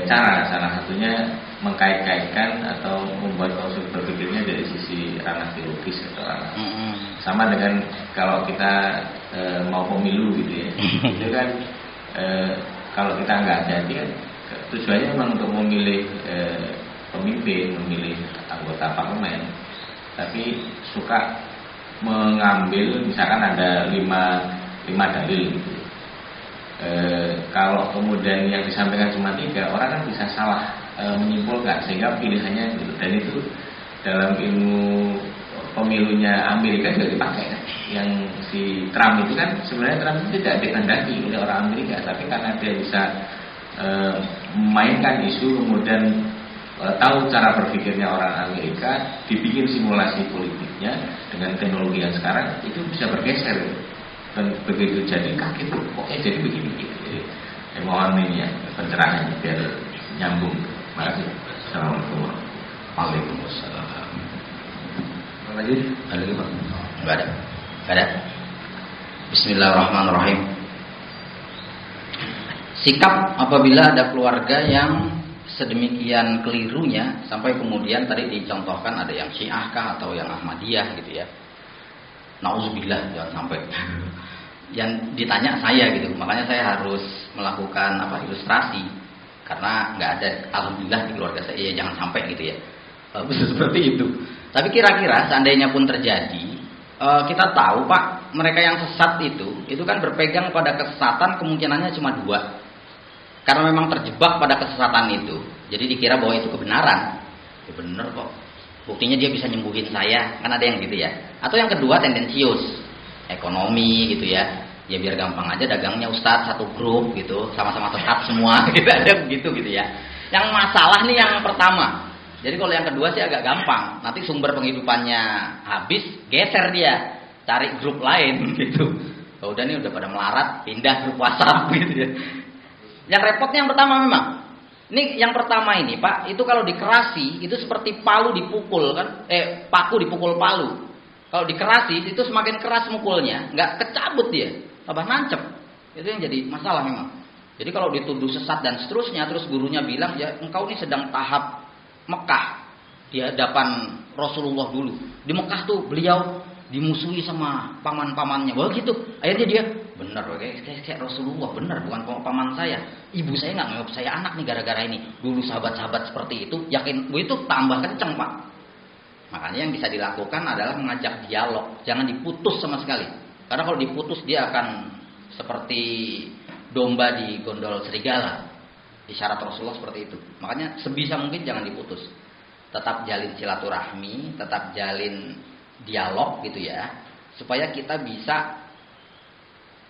cara. Salah satunya mengkait-kaitkan atau membuat konstruksi berpikirnya dari sisi ranah teologis atau ranah sama dengan kalau kita mau pemilu gitu ya. Itu kan kalau kita nggak hati-hati kan, tujuannya memang untuk memilih pemimpin, memilih anggota parlemen, tapi suka mengambil misalkan ada lima dalil gitu. Kalau kemudian yang disampaikan cuma 3, orang kan bisa salah menyimpulkan sehingga pilihannya gitu. Dan itu dalam ilmu pemilunya Amerika juga dipakai kan. Yang si Trump itu kan sebenarnya Trump itu tidak dikehendaki oleh orang Amerika, tapi karena dia bisa memainkan isu, kemudian tahu cara berpikirnya orang Amerika, dibikin simulasi politiknya dengan teknologi yang sekarang, itu bisa bergeser. Dan begitu jadi kaget, oke jadi begini gitu. Jadi mohon ini ya pencerahan biar nyambung. Terima kasih. Assalamualaikum. Waalaikumsalam. Lagi? Ada lagi Pak? Enggak ada. Enggak ada. Bismillahirrahmanirrahim. Sikap apabila ada keluarga yang sedemikian kelirunya sampai kemudian tadi dicontohkan ada yang Syiah kah atau yang Ahmadiyah gitu ya. Nauzubillah, jangan sampai. Yang ditanya saya gitu, makanya saya harus melakukan ilustrasi karena nggak ada, alhamdulillah di keluarga saya ya, jangan sampai gitu ya. Bisa seperti itu. Tapi kira-kira seandainya pun terjadi, kita tahu Pak, mereka yang sesat itu kan berpegang pada kesesatan, kemungkinannya cuma 2. Karena memang terjebak pada kesesatan itu, jadi dikira bahwa itu kebenaran. Ya bener kok. Buktinya dia bisa nyembuhin saya, kan ada yang gitu ya. Atau yang kedua tendensius, ekonomi gitu ya. Ya biar gampang aja dagangnya Ustadz satu grup gitu, sama-sama sesat semua gitu, ada begitu gitu ya. Yang masalah nih yang pertama. Jadi kalau yang kedua sih agak gampang. Nanti sumber penghidupannya habis, geser dia. cari grup lain gitu. Oh, udah nih udah pada melarat, pindah grup WhatsApp gitu ya. Yang repotnya yang pertama memang. Ini yang pertama ini, Pak, itu kalau dikerasi itu seperti palu dipukul kan? Paku dipukul palu. Kalau dikerasi itu semakin keras mukulnya, nggak kecabut dia, tambah nancep. Itu yang jadi masalah memang. Jadi kalau dituduh sesat dan seterusnya, terus gurunya bilang, ya engkau ini sedang tahap Mekah di hadapan Rasulullah dulu. Di Mekah tuh beliau dimusuhi sama paman-pamannya. Wah gitu. Akhirnya dia benar, kayak Rasulullah benar, bukan paman saya. Ibu saya nggak nganggap saya anak nih gara-gara ini. Dulu sahabat-sahabat seperti itu, yakin itu tambah kenceng, Pak. Makanya yang bisa dilakukan adalah mengajak dialog, jangan diputus sama sekali. Karena kalau diputus dia akan seperti domba di gondol serigala. Isyarat Rasulullah seperti itu. Makanya sebisa mungkin jangan diputus. Tetap jalin silaturahmi, tetap jalin dialog gitu ya, supaya kita bisa,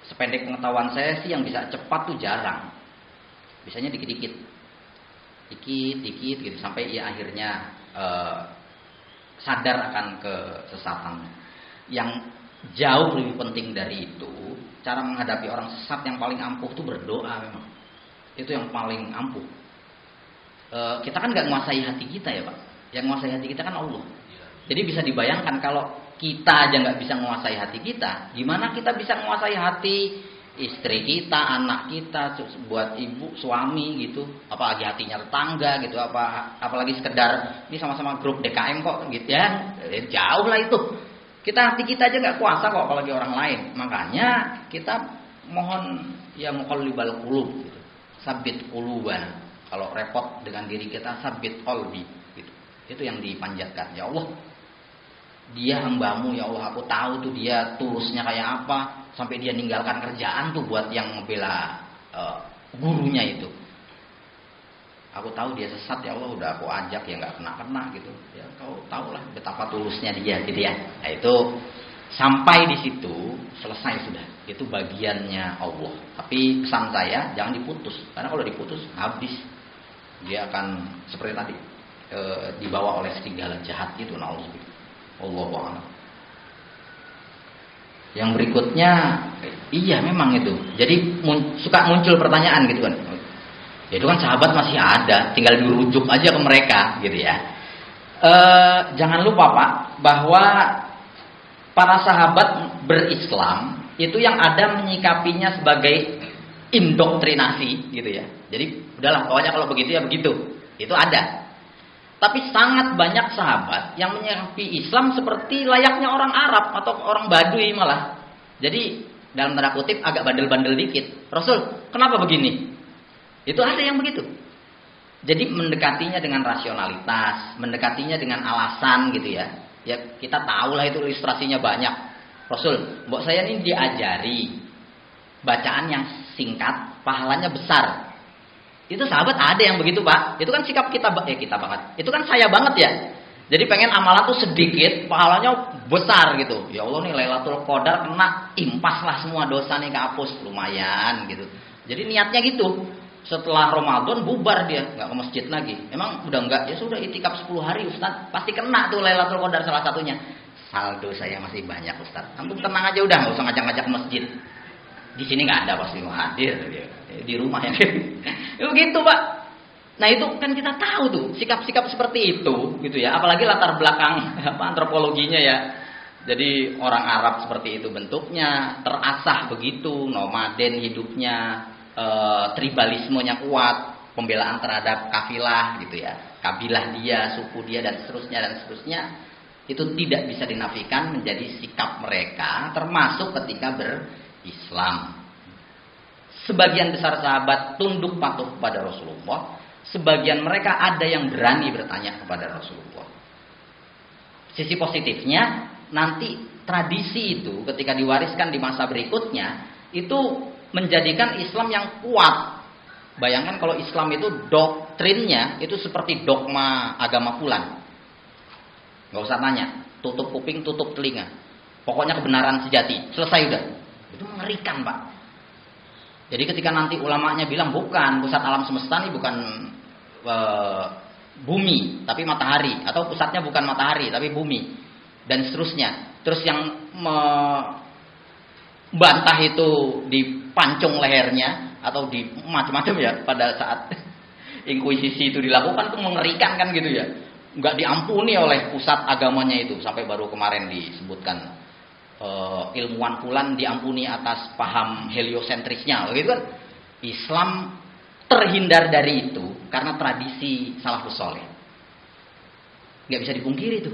sependek pengetahuan saya sih yang bisa cepat tuh jarang, bisanya dikit-dikit gitu sampai ya akhirnya sadar akan kesesatan. Yang jauh lebih penting dari itu, cara menghadapi orang sesat yang paling ampuh tuh berdoa memang, itu yang paling ampuh. Kita kan nggak menguasai hati kita ya Pak, yang menguasai hati kita kan Allah. Jadi bisa dibayangkan kalau kita aja nggak bisa menguasai hati kita, gimana kita bisa menguasai hati istri kita, anak kita, buat ibu, suami gitu, apalagi hatinya tetangga gitu, apalagi sekedar ini sama-sama grup DKM kok gitu ya, jauh lah itu. Kita hati kita aja nggak kuasa kok, apalagi orang lain. Makanya kita mohon ya muqallibal qulub, gitu. Sabit qulubana. Kalau repot dengan diri kita, sabit qalbi. Gitu. Itu yang dipanjatkan. Ya Allah, dia hambamu ya Allah, aku tahu tuh dia tulusnya kayak apa, sampai dia ninggalkan kerjaan tuh buat yang membela gurunya itu. Aku tahu dia sesat ya Allah, udah aku ajak ya nggak kena gitu. Ya kau tahulah betapa tulusnya dia gitu ya. Nah itu sampai di situ selesai sudah. Itu bagiannya Allah. Tapi pesan saya jangan diputus, karena kalau diputus habis dia akan seperti tadi dibawa oleh serigala jahat itu. Nauzubillah. Allahu a'lam. Yang berikutnya, iya memang itu. Jadi suka muncul pertanyaan gitu kan. Itu kan sahabat masih ada, tinggal dirujuk aja ke mereka gitu ya. Jangan lupa Pak, bahwa para sahabat berislam itu yang ada menyikapinya sebagai indoktrinasi gitu ya. Jadi udahlah pokoknya kalau begitu ya begitu. Itu ada. Tapi sangat banyak sahabat yang menyikapi Islam seperti layaknya orang Arab atau orang Baduy malah. Jadi dalam tanda kutip agak bandel-bandel dikit. Rasul, kenapa begini? Itu ada yang begitu. Jadi mendekatinya dengan rasionalitas, mendekatinya dengan alasan gitu ya. Ya kita tahulah itu ilustrasinya banyak. Rasul, mbok saya ini diajari bacaan yang singkat, pahalanya besar. Itu sahabat ada yang begitu Pak. Itu kan sikap kita banget. Itu kan saya banget ya. Jadi pengen amalan tuh sedikit, pahalanya besar gitu. Ya Allah nih Lailatul Qadar kena, impas lah semua dosa nih kehapus, lumayan gitu. Jadi niatnya gitu. Setelah Ramadan bubar dia, nggak ke masjid lagi. Emang udah nggak? Ya sudah itikaf 10 hari Ustaz, pasti kena tuh Lailatul Qadar salah satunya. Saldo saya masih banyak Ustaz. Antum tenang aja udah, nggak usah ngajak-ngajak ke masjid. Di sini nggak ada pasti mau hadir di rumah ya. Begitu Pak. Nah itu kan kita tahu tuh sikap-sikap seperti itu gitu ya. Apalagi latar belakang antropologinya ya. Jadi orang Arab seperti itu bentuknya, terasah begitu, nomaden hidupnya. Tribalismenya kuat, pembelaan terhadap kafilah gitu ya, kabilah dia, suku dia dan seterusnya itu tidak bisa dinafikan menjadi sikap mereka, termasuk ketika berislam. Sebagian besar sahabat tunduk patuh kepada Rasulullah, sebagian mereka ada yang berani bertanya kepada Rasulullah. Sisi positifnya nanti tradisi itu ketika diwariskan di masa berikutnya itu menjadikan Islam yang kuat. Bayangkan kalau Islam itu doktrinnya itu seperti dogma agama fulan. Gak usah tanya, tutup kuping, tutup telinga. Pokoknya kebenaran sejati, selesai udah. Itu mengerikan Pak. Jadi ketika nanti ulamanya bilang bukan, pusat alam semesta ini bukan bumi, tapi matahari. Atau pusatnya bukan matahari, tapi bumi. Dan seterusnya. terus yang membantah itu dipancung lehernya atau di macam-macam ya pada saat inkuisisi itu dilakukan, itu mengerikan kan gitu ya. Nggak diampuni oleh pusat agamanya itu, sampai baru kemarin disebutkan ilmuwan fulan diampuni atas paham heliosentrisnya gitu kan. Islam terhindar dari itu karena tradisi salafus saleh. Nggak bisa dipungkiri itu.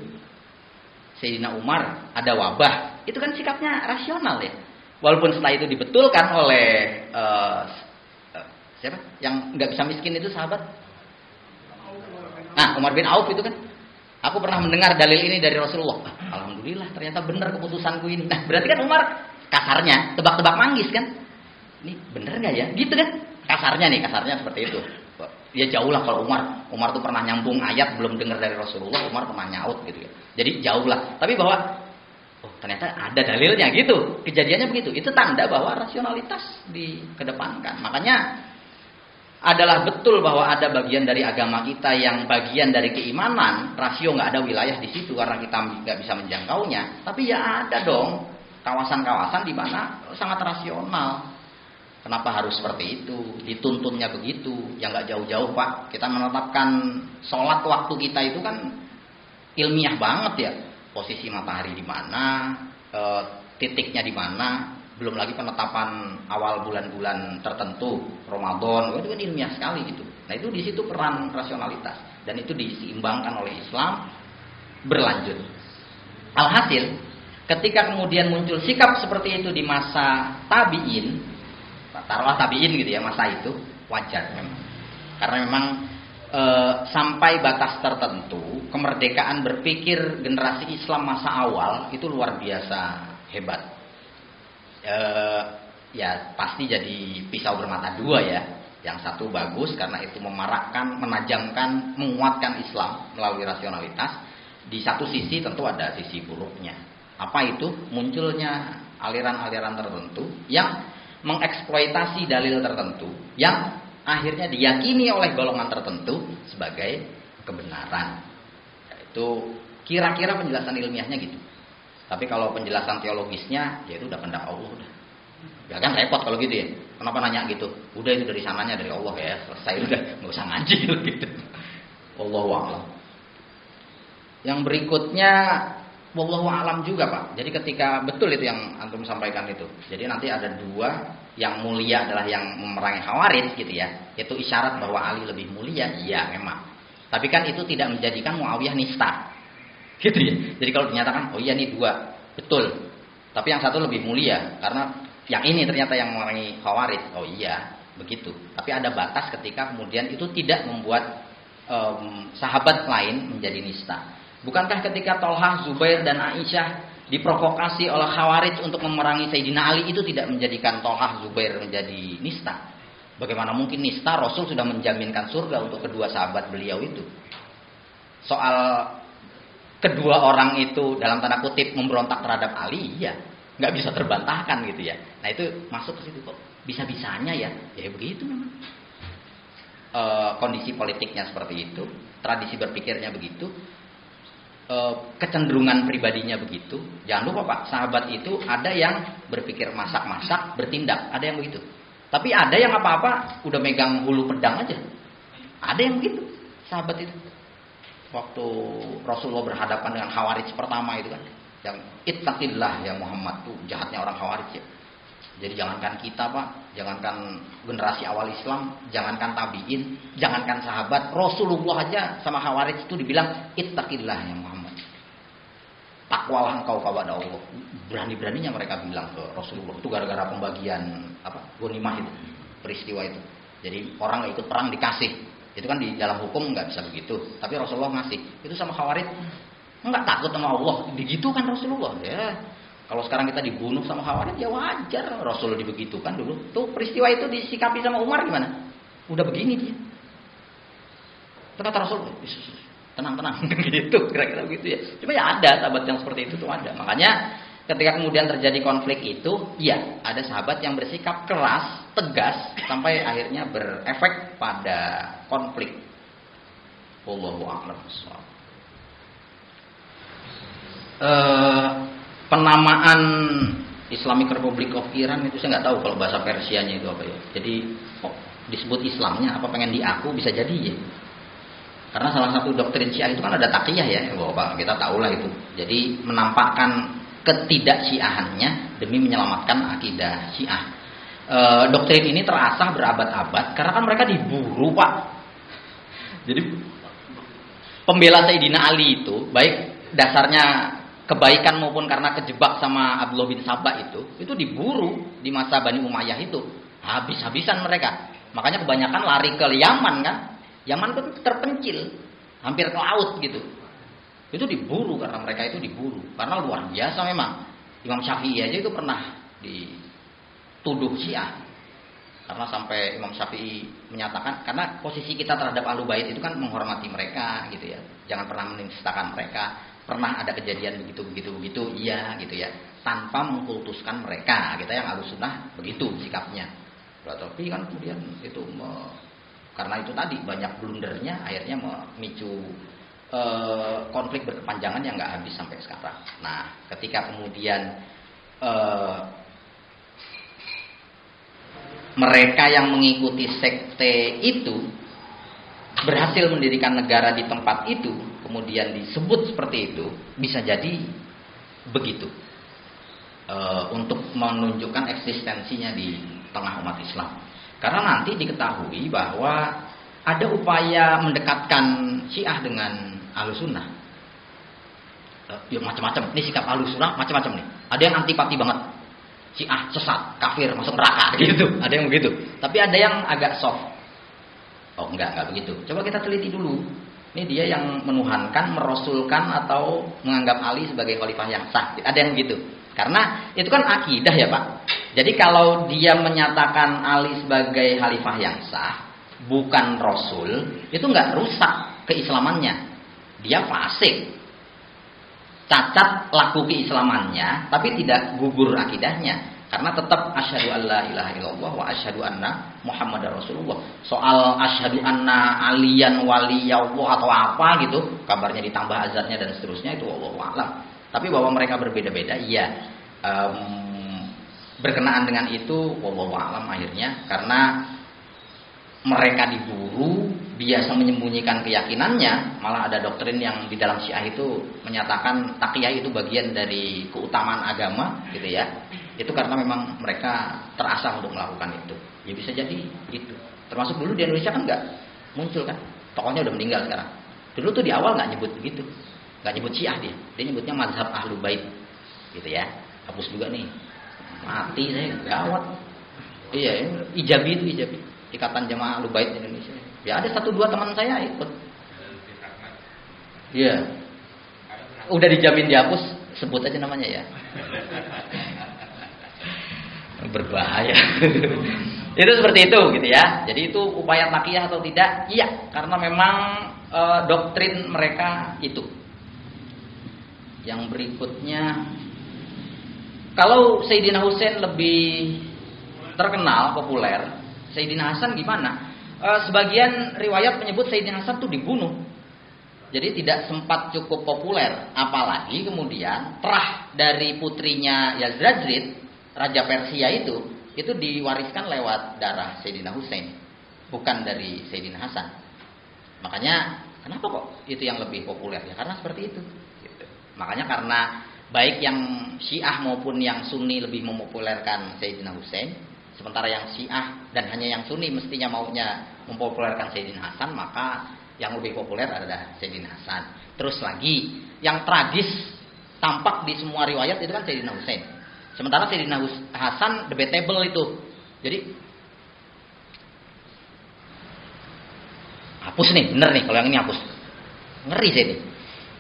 Sayyidina Umar ada wabah, itu kan sikapnya rasional ya. Walaupun setelah itu dibetulkan oleh siapa yang nggak bisa miskin itu sahabat? Nah, Umar bin Auf itu kan. Aku pernah mendengar dalil ini dari Rasulullah. Alhamdulillah, ternyata benar keputusanku ini. Nah, berarti kan Umar kasarnya tebak-tebak manggis kan? Ini benar nggak ya? Gitu kan? Kasarnya seperti itu. Ya jauh lah kalau Umar tuh pernah nyambung ayat belum dengar dari Rasulullah, Umar pernah nyaut gitu ya. Jadi jauh lah. Tapi bahwa ternyata ada dalilnya gitu. Kejadiannya begitu. Itu tanda bahwa rasionalitas dikedepankan. Makanya adalah betul bahwa ada bagian dari agama kita yang bagian dari keimanan, rasio nggak ada wilayah di situ karena kita nggak bisa menjangkaunya. Tapi ya ada dong kawasan-kawasan di mana sangat rasional. Kenapa harus seperti itu? Dituntunnya begitu. Ya nggak jauh-jauh Pak. Kita menetapkan sholat waktu kita itu kan ilmiah banget ya. Posisi matahari di mana, titiknya di mana. Belum lagi penetapan awal bulan-bulan tertentu, Ramadan, itu kan ilmiah sekali gitu. Nah itu di situ peran rasionalitas dan itu diseimbangkan oleh Islam berlanjut. Alhasil, ketika kemudian muncul sikap seperti itu di masa tabi'in, taruhlah tabi'in gitu ya, masa itu wajar memang. Karena memang sampai batas tertentu kemerdekaan berpikir generasi Islam masa awal itu luar biasa hebat. Ya pasti jadi pisau bermata dua ya. Yang satu bagus karena itu memarakkan, menajamkan, menguatkan Islam melalui rasionalitas. Di satu sisi tentu ada sisi buruknya. Apa itu? Munculnya aliran-aliran tertentu yang mengeksploitasi dalil tertentu yang akhirnya diyakini oleh golongan tertentu sebagai kebenaran. Itu kira-kira penjelasan ilmiahnya gitu. Tapi kalau penjelasan teologisnya, ya itu udah kehendak Allah udah. Ya kan repot kalau gitu ya. Kenapa nanya gitu? Udah itu dari sananya dari Allah ya, selesai udah, nggak usah ngaji gitu. Wallahu a'lam. Yang berikutnya, wallahu a'lam juga Pak. Jadi ketika betul itu yang antum sampaikan itu. Jadi nanti ada dua, yang mulia adalah yang memerangi Khawarij gitu ya. Itu isyarat bahwa Ali lebih mulia, iya memang. Tapi kan itu tidak menjadikan Muawiyah nista. Gitu ya. Jadi kalau dinyatakan oh iya nih dua betul, tapi yang satu lebih mulia karena yang ini ternyata yang memerangi Khawarij. Oh iya begitu. Tapi ada batas ketika kemudian itu tidak membuat sahabat lain menjadi nista. Bukankah ketika Tolhah, Zubair dan Aisyah diprovokasi oleh Khawarij untuk memerangi Sayyidina Ali itu tidak menjadikan Tolhah, Zubair menjadi nista? Bagaimana mungkin nista? Rasul sudah menjaminkan surga untuk kedua sahabat beliau itu. Soal kedua orang itu dalam tanda kutip memberontak terhadap Ali, ya nggak bisa terbantahkan gitu ya. Nah itu masuk ke situ kok. Bisa-bisanya ya begitu memang. Kondisi politiknya seperti itu, tradisi berpikirnya begitu, kecenderungan pribadinya begitu. Jangan lupa Pak, sahabat itu ada yang berpikir masak-masak, bertindak, ada yang begitu. Tapi ada yang apa-apa udah megang hulu pedang aja. Ada yang begitu, sahabat itu. Waktu Rasulullah berhadapan dengan Khawarij pertama itu kan, yang ittaqillah ya Muhammad, tuh jahatnya orang Khawarij ya. Jadi jangankan kita Pak, jangankan generasi awal Islam, jangankan tabi'in, jangankan sahabat, Rasulullah aja sama Khawarij itu dibilang ittaqillah ya Muhammad. Takwalah engkau kepada Allah. Berani-beraninya mereka bilang ke Rasulullah. Itu gara-gara pembagian ghanimah itu, peristiwa itu. Jadi orang nggak ikut perang dikasih. Itu kan di dalam hukum nggak bisa begitu. Tapi Rasulullah ngasih. Itu sama Khawarij nggak takut sama Allah. Begitu kan Rasulullah ya. Kalau sekarang kita dibunuh sama Khawarij ya wajar. Rasul dibegitukan dulu. Tuh peristiwa itu disikapi sama Umar gimana? Udah begini dia. Kata Rasul, tenang-tenang gitu, kira-kira begitu ya. Cuma ya ada sahabat yang seperti itu tuh ada. Makanya ketika kemudian terjadi konflik itu, ya ada sahabat yang bersikap keras, tegas sampai akhirnya berefek pada konflik. Wallahu a'lam. penamaan Islamic Republic of Iran itu saya nggak tahu kalau bahasa Persianya itu apa ya. Jadi disebut Islamnya apa pengen diaku bisa jadi ya. Karena salah satu doktrin Syiah itu kan ada taqiyah ya, Bapak kita tahulah itu. Jadi menampakkan ketidaksyiahannya demi menyelamatkan akidah Syiah. Doktrin ini terasah berabad-abad karena kan mereka diburu, Pak. Jadi pembela Sayyidina Ali itu baik dasarnya kebaikan maupun karena kejebak sama Abdullah bin Sabah itu diburu di masa Bani Umayyah itu. Habis-habisan mereka. Makanya kebanyakan lari ke Yaman kan. Yaman itu terpencil, hampir ke laut gitu. Itu diburu karena mereka itu diburu. Karena luar biasa memang. Imam Syafi'i aja itu pernah dituduh Syiah. Karena sampai Imam Syafi'i menyatakan, karena posisi kita terhadap Ahlul Bait itu kan menghormati mereka gitu ya. Jangan pernah menistakan mereka. Pernah ada kejadian begitu, iya gitu ya. Tanpa mengkultuskan mereka. Kita yang Ahlus Sunnah begitu sikapnya. Tapi kan kemudian itu karena itu tadi banyak blundernya akhirnya memicu konflik berkepanjangan yang nggak habis sampai sekarang. Nah, ketika kemudian mereka yang mengikuti sekte itu berhasil mendirikan negara di tempat itu, kemudian disebut seperti itu, bisa jadi begitu untuk menunjukkan eksistensinya di tengah umat Islam. Karena nanti diketahui bahwa ada upaya mendekatkan Syiah dengan Ahlussunnah. Ya macam-macam. Ini sikap Ahlussunnah macam-macam nih. Ada yang antipati banget. Syiah sesat, kafir, masuk neraka gitu. Ada yang begitu. Tapi ada yang agak soft. Oh enggak begitu. Coba kita teliti dulu. Ini dia yang menuhankan, merasulkan atau menganggap Ali sebagai khalifah yang sah. Ada yang begitu. Karena itu kan akidah ya Pak. Jadi kalau dia menyatakan Ali sebagai khalifah yang sah, bukan Rasul, itu nggak rusak keislamannya. Dia fasik, cacat laku keislamannya, tapi tidak gugur akidahnya. Karena tetap asyhadu alla ilaha illallah wa asyhadu anna Muhammadar Rasulullah. Soal asyhadu anna aliyan waliyallah atau apa gitu, kabarnya ditambah azannya dan seterusnya itu wallahu a'lam. Tapi bahwa mereka berbeda-beda, iya. Berkenaan dengan itu, wallahu a'lam akhirnya, karena mereka diburu, biasa menyembunyikan keyakinannya. Malah ada doktrin yang di dalam Syiah itu menyatakan taqiyah itu bagian dari keutamaan agama, gitu ya. Itu karena memang mereka terasah untuk melakukan itu. Ya bisa jadi itu. Termasuk dulu di Indonesia kan nggak muncul kan, tokohnya udah meninggal sekarang. Dulu tuh di awal nggak nyebut begitu. Gak nyebut Syiah dia nyebutnya mazhab Ahlul Bait gitu ya. Hapus juga nih, mati saya gawat. Iya, ijabi Ikatan Jamaah Ahlul Bait Indonesia. Ya ada 1-2 teman saya ikut. Iya, udah dijamin dihapus, sebut aja namanya ya. Berbahaya. Itu seperti itu gitu ya. Jadi itu upaya taqiyah atau tidak? Iya, karena memang doktrin mereka itu. Yang berikutnya, kalau Sayyidina Husain lebih terkenal, populer, Sayyidina Hasan gimana? Sebagian riwayat menyebut Sayyidina Hasan itu dibunuh. Jadi tidak sempat cukup populer. Apalagi kemudian terah dari putrinya Yazid, Raja Persia itu diwariskan lewat darah Sayyidina Husain, bukan dari Sayyidina Hasan. Makanya kenapa kok itu yang lebih populer? Ya karena seperti itu. Makanya karena baik yang Syiah maupun yang Sunni lebih mempopulerkan Sayyidina Husain, sementara yang Syiah dan hanya yang Sunni mestinya maunya mempopulerkan Sayyidina Hasan, maka yang lebih populer adalah Sayyidina Hasan. Terus lagi, yang tragis tampak di semua riwayat itu kan Sayyidina Husain. Sementara Sayyidina Hasan debatable itu. Jadi hapus nih, bener nih kalau yang ini hapus. Ngeri saya nih.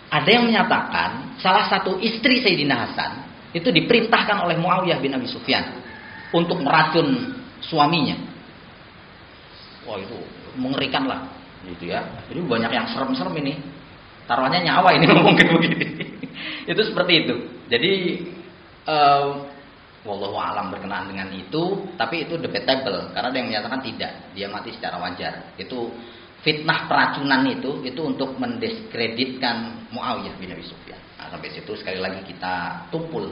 Ada yang menyatakan salah satu istri Sayyidina Hasan itu diperintahkan oleh Muawiyah bin Abi Sufyan untuk meracun suaminya. Wah itu mengerikan lah, gitu ya. Jadi banyak yang serem-serem ini. Taruhannya nyawa ini ngomong kayak begini. Itu seperti itu. Jadi wallahu a'lam berkenaan dengan itu, tapi itu debatable karena ada yang menyatakan tidak, dia mati secara wajar. Itu fitnah peracunan itu untuk mendiskreditkan Muawiyah bin Abi Sufyan. Nah, sampai situ sekali lagi kita tumpul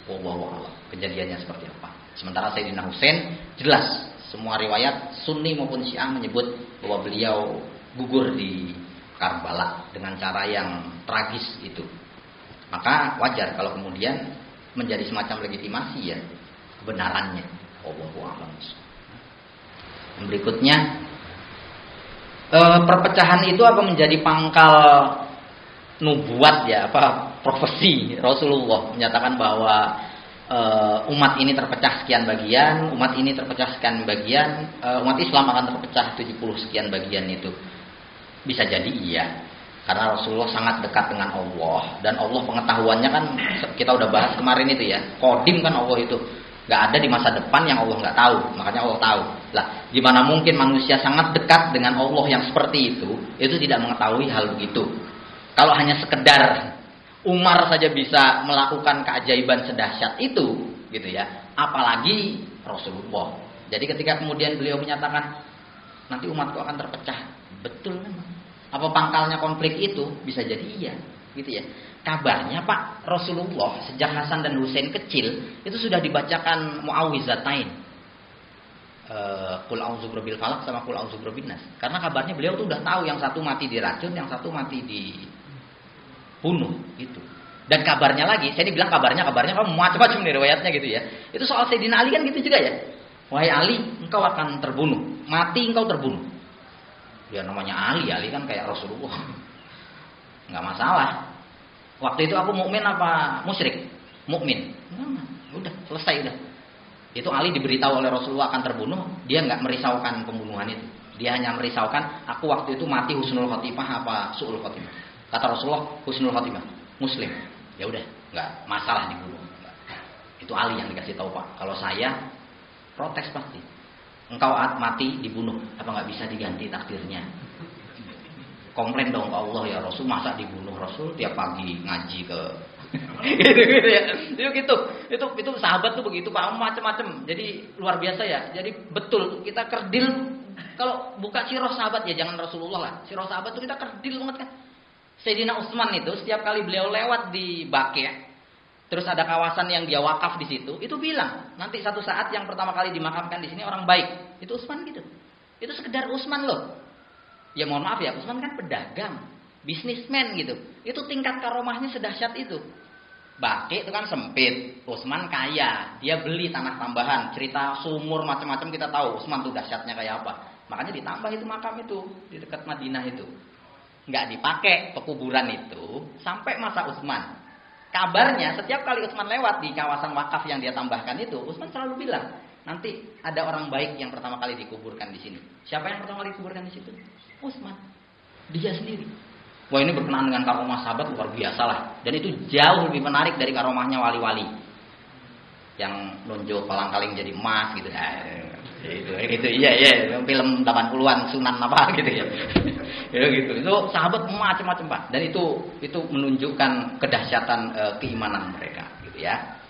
wallahu a'lam kejadiannya seperti apa. Sementara Sayyidina Husain jelas semua riwayat Sunni maupun Syiah menyebut bahwa beliau gugur di Karbala dengan cara yang tragis itu. Maka wajar kalau kemudian menjadi semacam legitimasi ya kebenarannya. Wallahu a'lam. Berikutnya perpecahan itu apa menjadi pangkal nubuat ya, apa profesi Rasulullah menyatakan bahwa umat ini terpecah sekian bagian, umat ini terpecah sekian bagian, umat Islam akan terpecah 70 sekian bagian itu. Bisa jadi iya, karena Rasulullah sangat dekat dengan Allah dan Allah pengetahuannya kan kita udah bahas kemarin itu ya, kodim kan Allah itu. Gak ada di masa depan yang Allah gak tahu, makanya Allah tahu. Lah, gimana mungkin manusia sangat dekat dengan Allah yang seperti itu tidak mengetahui hal begitu. Kalau hanya sekedar Umar saja bisa melakukan keajaiban sedahsyat itu, gitu ya. Apalagi Rasulullah. Jadi ketika kemudian beliau menyatakan nanti umatku akan terpecah, betul memang. Apa pangkalnya konflik itu? Bisa jadi iya, gitu ya. Kabarnya Pak Rasulullah sejak Hasan dan Husain kecil itu sudah dibacakan muawwizatain. Qul a'udzu birabbil falaq sama qul a'udzu birabbin nas. Karena kabarnya beliau tuh udah tahu yang satu mati diracun, yang satu mati dibunuh gitu. Dan kabarnya lagi, saya dibilang kabarnya kan macam-macam nih riwayatnya gitu ya. Itu soal Sayyidina Ali kan gitu juga ya. Wahai Ali, engkau akan terbunuh. Mati engkau terbunuh. Ya namanya Ali kan kayak Rasulullah. Enggak masalah. Waktu itu aku mukmin apa musyrik? Mukmin. Udah selesai udah. Itu Ali diberitahu oleh Rasulullah akan terbunuh, dia enggak merisaukan pembunuhan itu. Dia hanya merisaukan aku waktu itu mati husnul khotimah apa su'ul khotimah. Kata Rasulullah husnul khotimah, muslim. Ya udah, enggak masalah dibunuh. Itu Ali yang dikasih tahu Pak. Kalau saya protes pasti. Engkau mati dibunuh, apa enggak bisa diganti takdirnya? Komplain dong ke Allah ya Rasul, masa dibunuh Rasul tiap pagi ngaji ke gitu ya. Itu sahabat tuh begitu Pak, macam-macam. Jadi luar biasa ya. Jadi betul kita kerdil kalau buka sirah sahabat ya jangan Rasulullah lah. Sirah sahabat tuh kita kerdil banget kan. Sayyidina Utsman itu setiap kali beliau lewat di Baqi', terus ada kawasan yang dia wakaf di situ, itu bilang, nanti satu saat yang pertama kali dimakamkan di sini orang baik. Itu Utsman gitu. Itu sekedar Utsman loh. Ya mohon maaf ya, Utsman kan pedagang, bisnismen gitu. Itu tingkat karomahnya sedahsyat itu. Baqi' itu kan sempit, Utsman kaya, dia beli tanah tambahan, cerita sumur macam-macam kita tahu. Utsman tuh dahsyatnya kayak apa. Makanya ditambah itu makam itu di dekat Madinah itu. Enggak dipakai pekuburan itu sampai masa Utsman. Kabarnya setiap kali Utsman lewat di kawasan wakaf yang dia tambahkan itu, Utsman selalu bilang, nanti ada orang baik yang pertama kali dikuburkan di sini. Siapa yang pertama kali dikuburkan di situ? Utsman. Dia sendiri. Wah ini berkenaan dengan karomah sahabat luar biasa lah. Dan itu jauh lebih menarik dari karomahnya wali-wali yang nunjuk kolang-kaling jadi emas gitu. Gitu. Iya. Film 80-an Sunan apa gitu ya. Ya gitu. Itu sahabat macam-macam Pak. Dan itu menunjukkan kedahsyatan keimanan mereka gitu ya.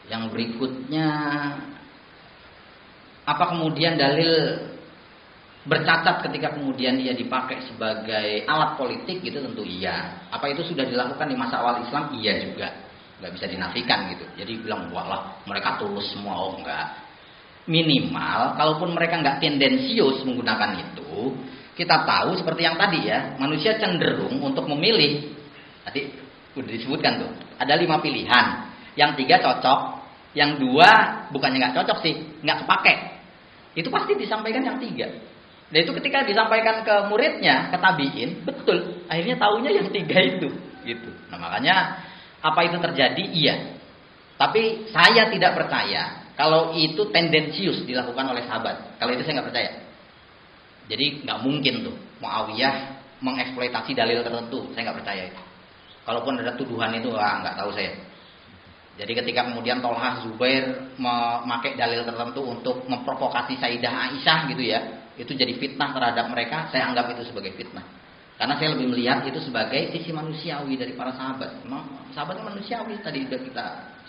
Yang berikutnya, apa kemudian dalil bercacat ketika kemudian ia dipakai sebagai alat politik gitu? Tentu iya. Apa itu sudah dilakukan di masa awal Islam? Iya juga. Nggak bisa dinafikan gitu. Jadi bilang wah lah mereka tulus semua, oh enggak. Minimal kalaupun mereka nggak tendensius menggunakan itu, kita tahu seperti yang tadi ya, manusia cenderung untuk memilih. Tadi udah disebutkan tuh, ada 5 pilihan. Yang 3 cocok, yang 2 bukannya nggak cocok sih, nggak kepake. Itu pasti disampaikan yang 3. Dan itu ketika disampaikan ke muridnya, ke tabiin, betul. Akhirnya taunya yang 3 itu, gitu. Nah makanya apa itu terjadi? Iya. Tapi saya tidak percaya kalau itu tendensius dilakukan oleh sahabat. Kalau itu saya nggak percaya. Jadi nggak mungkin tuh Muawiyah mengeksploitasi dalil tertentu. Saya nggak percaya itu. Kalaupun ada tuduhan itu, nggak tahu saya. Jadi ketika kemudian Tolhah Zubair memakai dalil tertentu untuk memprovokasi Sayyidah Aisyah gitu ya, itu jadi fitnah terhadap mereka. Saya anggap itu sebagai fitnah. Karena saya lebih melihat itu sebagai sisi manusiawi dari para sahabat. Memang sahabatnya manusiawi tadi sudah kita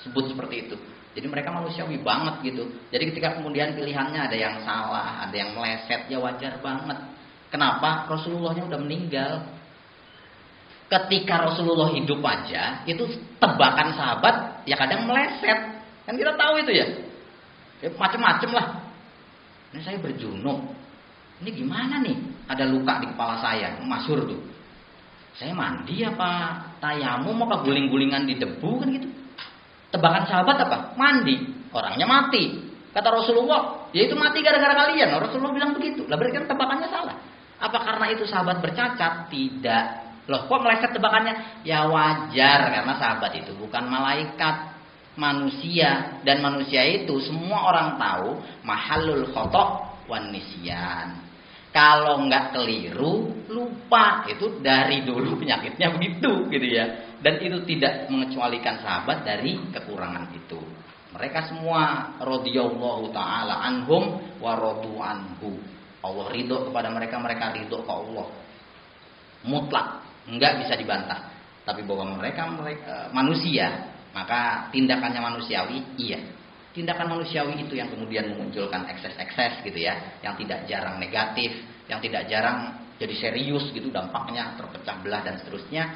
sebut seperti itu. Jadi mereka manusiawi banget gitu. Jadi ketika kemudian pilihannya ada yang salah, ada yang meleset, ya wajar banget. Kenapa? Rasulullahnya udah meninggal. ketika Rasulullah hidup aja itu tebakan sahabat ya kadang meleset. Kan kita tahu itu ya. Macam-macam lah. Ini saya berjunub. Ini gimana nih? Ada luka di kepala saya, masyhur tuh. Saya mandi apa tayamum mau guling-gulingan di debu kan gitu. Tebakan sahabat apa? Mandi. Orangnya mati. Kata Rasulullah, ya itu mati gara-gara kalian. Rasulullah bilang begitu. Lah berarti kan tebakannya salah. Apa karena itu sahabat bercacat? Tidak. Loh kok meleset tebakannya? Ya wajar karena sahabat itu bukan malaikat, manusia, dan manusia itu semua orang tahu mahallul khata' wan nisyan. Kalau nggak keliru, lupa. Itu dari dulu penyakitnya begitu gitu ya. Dan itu tidak mengecualikan sahabat dari kekurangan itu. Mereka semua radhiyallahu taala anhum wa radu anhu. Allah ridho kepada mereka, mereka ridho ke Allah. Mutlak, enggak bisa dibantah. Tapi bahwa mereka manusia, maka tindakannya manusiawi, iya. Tindakan manusiawi itu yang kemudian memunculkan ekses-ekses gitu ya, yang tidak jarang negatif, yang tidak jarang jadi serius gitu dampaknya, terpecah belah dan seterusnya.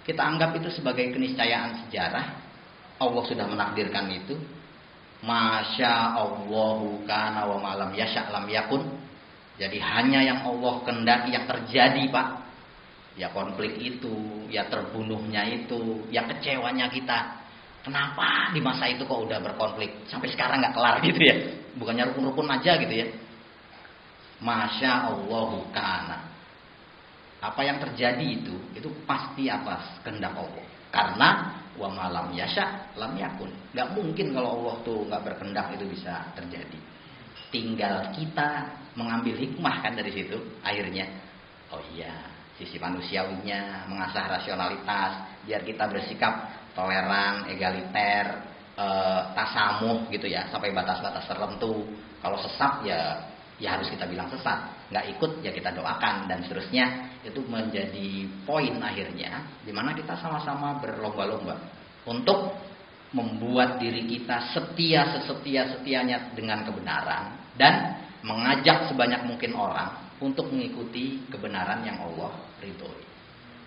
Kita anggap itu sebagai keniscayaan sejarah. Allah sudah menakdirkan itu. Masya Allahu kana wa malam yasha lam yakun. Jadi hanya yang Allah kehendaki yang terjadi, Pak. Ya konflik itu, ya terbunuhnya itu, ya kecewanya kita. Kenapa di masa itu kok udah berkonflik sampai sekarang nggak kelar gitu ya? Bukannya rukun-rukun aja gitu ya? Masya Allahu kana. Apa yang terjadi itu pasti atas kehendak Allah. Karena wa malam yasha lam yakun. Nggak mungkin kalau Allah tuh nggak berkehendak itu bisa terjadi. Tinggal kita mengambil hikmah kan dari situ akhirnya. Oh iya, sisi manusiawinya, mengasah rasionalitas biar kita bersikap toleran, egaliter, tasamuh gitu ya, sampai batas-batas tertentu. Kalau sesat ya harus kita bilang sesat, nggak ikut ya kita doakan dan seterusnya. Itu menjadi poin akhirnya dimana kita sama-sama berlomba-lomba untuk membuat diri kita setia-setianya dengan kebenaran dan mengajak sebanyak mungkin orang untuk mengikuti kebenaran yang Allah ridhoi.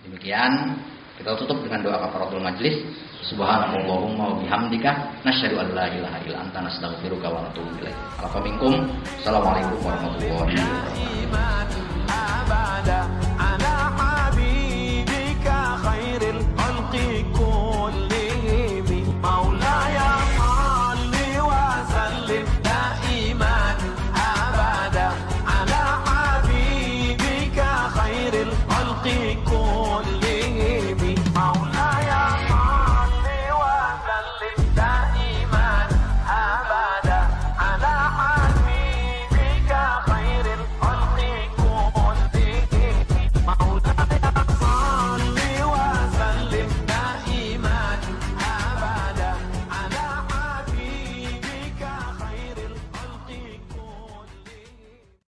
Demikian kita tutup dengan doa kafaratul majlis. Subhanallahumma wa bihamdika nasyhadu an la ilaha illa anta nastaghfiruka wa natubu ilaik. Assalamualaikum warahmatullahi wabarakatuh.